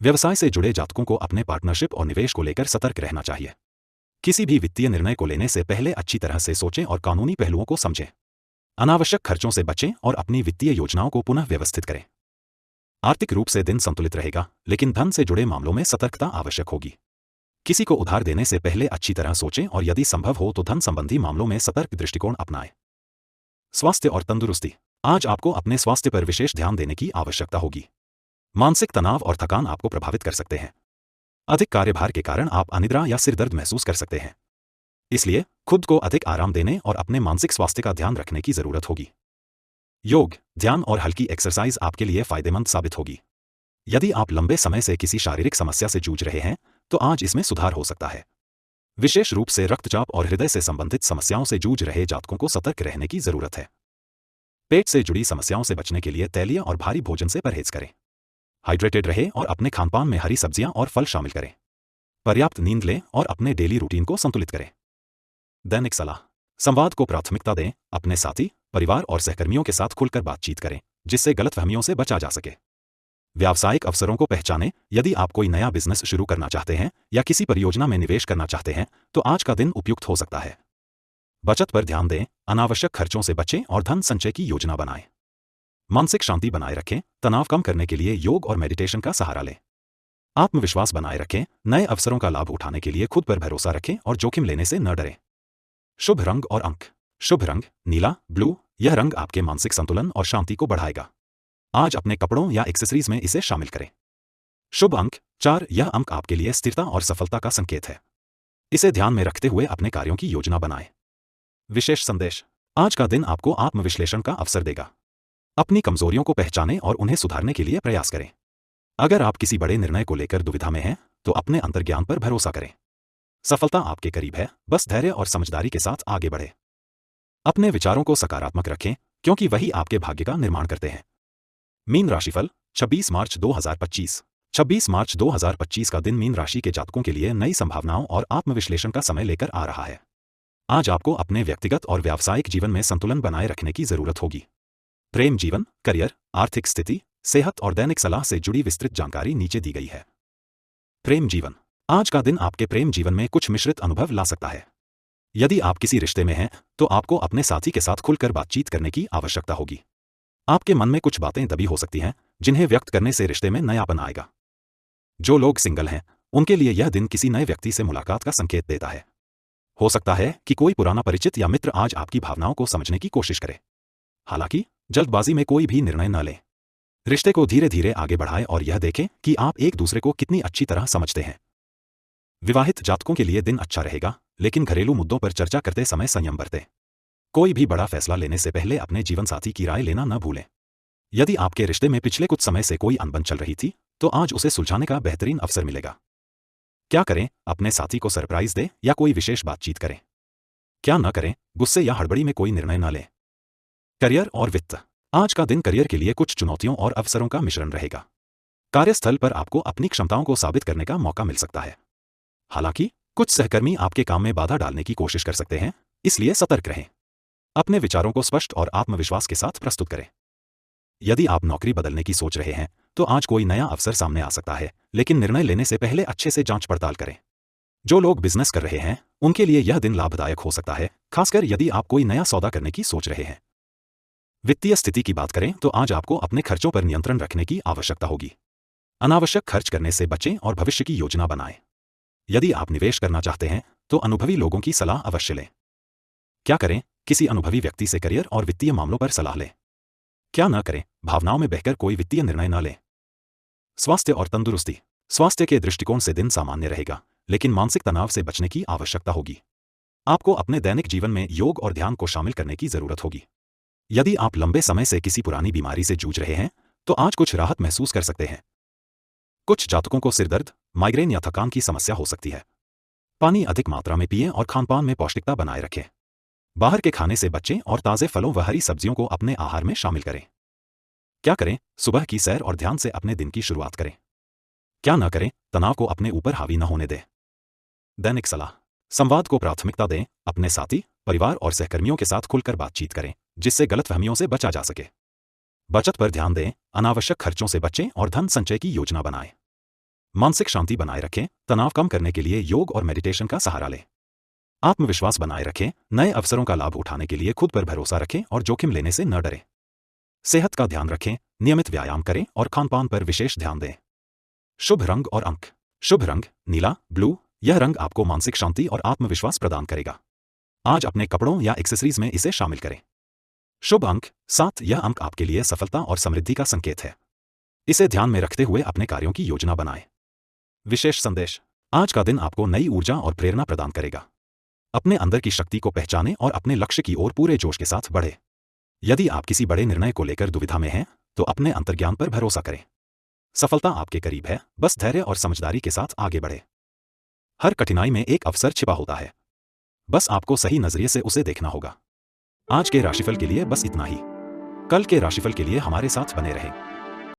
व्यवसाय से जुड़े जातकों को अपने पार्टनरशिप और निवेश को लेकर सतर्क रहना चाहिए। किसी भी वित्तीय निर्णय को लेने से पहले अच्छी तरह से सोचें और कानूनी पहलुओं को समझें। अनावश्यक खर्चों से बचें और अपनी वित्तीय योजनाओं को पुनः व्यवस्थित करें। आर्थिक रूप से दिन संतुलित रहेगा, लेकिन धन से जुड़े मामलों में सतर्कता आवश्यक होगी। किसी को उधार देने से पहले अच्छी तरह सोचें और यदि संभव हो तो धन संबंधी मामलों में सतर्क दृष्टिकोण अपनाएं। स्वास्थ्य और तंदुरुस्ती। आज आपको अपने स्वास्थ्य पर विशेष ध्यान देने की आवश्यकता होगी। मानसिक तनाव और थकान आपको प्रभावित कर सकते हैं। अधिक कार्यभार के कारण आप अनिद्रा या सिर दर्द महसूस कर सकते हैं। इसलिए खुद को अधिक आराम देने और अपने मानसिक स्वास्थ्य का ध्यान रखने की जरूरत होगी। योग, ध्यान और हल्की एक्सरसाइज आपके लिए फायदेमंद साबित होगी। यदि आप लंबे समय से किसी शारीरिक समस्या से जूझ रहे हैं तो आज इसमें सुधार हो सकता है। विशेष रूप से रक्तचाप और हृदय से संबंधित समस्याओं से जूझ रहे जातकों को सतर्क रहने की जरूरत है। पेट से जुड़ी समस्याओं से बचने के लिए तैलीय और भारी भोजन से परहेज करें। हाइड्रेटेड रहें और अपने खानपान में हरी सब्जियां और फल शामिल करें। पर्याप्त नींद लें और अपने डेली रूटीन को संतुलित करें। दैनिक सलाह। संवाद को प्राथमिकता दें, अपने साथी, परिवार और सहकर्मियों के साथ खुलकर बातचीत करें, जिससे गलतफहमियों से बचा जा सके। व्यावसायिक अवसरों को पहचानें, यदि आप कोई नया बिजनेस शुरू करना चाहते हैं या किसी परियोजना में निवेश करना चाहते हैं, तो आज का दिन उपयुक्त हो सकता है। बचत पर ध्यान दें, अनावश्यक खर्चों से बचें और धन संचय की योजना बनाएं। मानसिक शांति बनाए रखें, तनाव कम करने के लिए योग और मेडिटेशन का सहारा लें। आत्मविश्वास बनाए रखें, नए अवसरों का लाभ उठाने के लिए खुद पर भरोसा रखें और जोखिम लेने से न डरें। शुभ रंग और अंक। शुभ रंग नीला, ब्लू। यह रंग आपके मानसिक संतुलन और शांति को बढ़ाएगा। आज अपने कपड़ों या एक्सेसरीज में इसे शामिल करें। शुभ अंक 4। यह अंक आपके लिए स्थिरता और सफलता का संकेत है। इसे ध्यान में रखते हुए अपने कार्यों की योजना बनाएं। विशेष संदेश। आज का दिन आपको आत्मविश्लेषण का अवसर देगा। अपनी कमजोरियों को पहचानें और उन्हें सुधारने के लिए प्रयास करें। अगर आप किसी बड़े निर्णय को लेकर दुविधा में हैं, तो अपने अंतर्ज्ञान पर भरोसा करें। सफलता आपके करीब है, बस धैर्य और समझदारी के साथ आगे बढ़ें। अपने विचारों को सकारात्मक रखें, क्योंकि वही आपके भाग्य का निर्माण करते हैं। मीन राशिफल 26 मार्च 2025। 26 मार्च 2025 का दिन मीन राशि के जातकों के लिए नई संभावनाओं और आत्मविश्लेषण का समय लेकर आ रहा है। आज आपको अपने व्यक्तिगत और व्यावसायिक जीवन में संतुलन बनाए रखने की जरूरत होगी। प्रेम जीवन, करियर, आर्थिक स्थिति, सेहत और दैनिक सलाह से जुड़ी विस्तृत जानकारी नीचे दी गई है। प्रेम जीवन। आज का दिन आपके प्रेम जीवन में कुछ मिश्रित अनुभव ला सकता है। यदि आप किसी रिश्ते में हैं, तो आपको अपने साथी के साथ खुलकर बातचीत करने की आवश्यकता होगी। आपके मन में कुछ बातें दबी हो सकती हैं, जिन्हें व्यक्त करने से रिश्ते में नयापन आएगा। जो लोग सिंगल हैं, उनके लिए यह दिन किसी नए व्यक्ति से मुलाकात का संकेत देता है। हो सकता है कि कोई पुराना परिचित या मित्र आज आपकी भावनाओं को समझने की कोशिश करे। हालांकि जल्दबाजी में कोई भी निर्णय न लें। रिश्ते को धीरे धीरे आगे बढ़ाएं और यह देखें कि आप एक दूसरे को कितनी अच्छी तरह समझते हैं। विवाहित जातकों के लिए दिन अच्छा रहेगा, लेकिन घरेलू मुद्दों पर चर्चा करते समय संयम बरतें। कोई भी बड़ा फैसला लेने से पहले अपने जीवनसाथी की राय लेना न भूलें। यदि आपके रिश्ते में पिछले कुछ समय से कोई अनबन चल रही थी, तो आज उसे सुलझाने का बेहतरीन अवसर मिलेगा। क्या करें? अपने साथी को सरप्राइज दें या कोई विशेष बातचीत करें। क्या न करें? गुस्से या हड़बड़ी में कोई निर्णय न लें। करियर और वित्त। आज का दिन करियर के लिए कुछ चुनौतियों और अवसरों का मिश्रण रहेगा। कार्यस्थल पर आपको अपनी क्षमताओं को साबित करने का मौका मिल सकता है। हालांकि कुछ सहकर्मी आपके काम में बाधा डालने की कोशिश कर सकते हैं, इसलिए सतर्क रहें। अपने विचारों को स्पष्ट और आत्मविश्वास के साथ प्रस्तुत करें। यदि आप नौकरी बदलने की सोच रहे हैं, तो आज कोई नया अवसर सामने आ सकता है, लेकिन निर्णय लेने से पहले अच्छे से जांच पड़ताल करें। जो लोग बिजनेस कर रहे हैं, उनके लिए यह दिन लाभदायक हो सकता है, खासकर यदि आप कोई नया सौदा करने की सोच रहे हैं। वित्तीय स्थिति की बात करें तो आज आपको अपने खर्चों पर नियंत्रण रखने की आवश्यकता होगी। अनावश्यक खर्च करने से बचें और भविष्य की योजना बनाएं। यदि आप निवेश करना चाहते हैं, तो अनुभवी लोगों की सलाह अवश्य लें। क्या करें? किसी अनुभवी व्यक्ति से करियर और वित्तीय मामलों पर सलाह लें। क्या न करें? भावनाओं में बहकर कोई वित्तीय निर्णय न लें। स्वास्थ्य और तंदुरुस्ती। स्वास्थ्य के दृष्टिकोण से दिन सामान्य रहेगा, लेकिन मानसिक तनाव से बचने की आवश्यकता होगी। आपको अपने दैनिक जीवन में योग और ध्यान को शामिल करने की जरूरत होगी। यदि आप लंबे समय से किसी पुरानी बीमारी से जूझ रहे हैं, तो आज कुछ राहत महसूस कर सकते हैं। कुछ जातकों को सिरदर्द, माइग्रेन या थकान की समस्या हो सकती है। पानी अधिक मात्रा में पिएं और खानपान में पौष्टिकता बनाए रखें। बाहर के खाने से बचें और ताज़े फलों व हरी सब्जियों को अपने आहार में शामिल करें। क्या करें? सुबह की सैर और ध्यान से अपने दिन की शुरुआत करें। क्या न करें? तनाव को अपने ऊपर हावी न होने दें। दैनिक सलाह। संवाद को प्राथमिकता दें, अपने साथी, परिवार और सहकर्मियों के साथ खुलकर बातचीत करें, जिससे गलतफहमियों से बचा जा सके। बचत पर ध्यान दें, अनावश्यक खर्चों से बचें और धन संचय की योजना बनाएं। मानसिक शांति बनाए रखें, तनाव कम करने के लिए योग और मेडिटेशन का सहारा लें। आत्मविश्वास बनाए रखें, नए अवसरों का लाभ उठाने के लिए खुद पर भरोसा रखें और जोखिम लेने से न डरें। सेहत का ध्यान रखें, नियमित व्यायाम करें और खानपान पर विशेष ध्यान दें। शुभ रंग और अंक। शुभ रंग नीला, ब्लू। यह रंग आपको मानसिक शांति और आत्मविश्वास प्रदान करेगा। आज अपने कपड़ों या एक्सेसरीज में इसे शामिल करें। शुभ अंक 7। यह अंक आपके लिए सफलता और समृद्धि का संकेत है। इसे ध्यान में रखते हुए अपने कार्यों की योजना बनाएं। विशेष संदेश। आज का दिन आपको नई ऊर्जा और प्रेरणा प्रदान करेगा। अपने अंदर की शक्ति को पहचानें और अपने लक्ष्य की ओर पूरे जोश के साथ बढ़ें। यदि आप किसी बड़े निर्णय को लेकर दुविधा में हैं, तो अपने अंतर्ज्ञान पर भरोसा करें। सफलता आपके करीब है, बस धैर्य और समझदारी के साथ आगे बढ़ें। हर कठिनाई में एक अवसर छिपा होता है, बस आपको सही नजरिए से उसे देखना होगा। आज के राशिफल के लिए बस इतना ही। कल के राशिफल के लिए हमारे साथ बने रहें।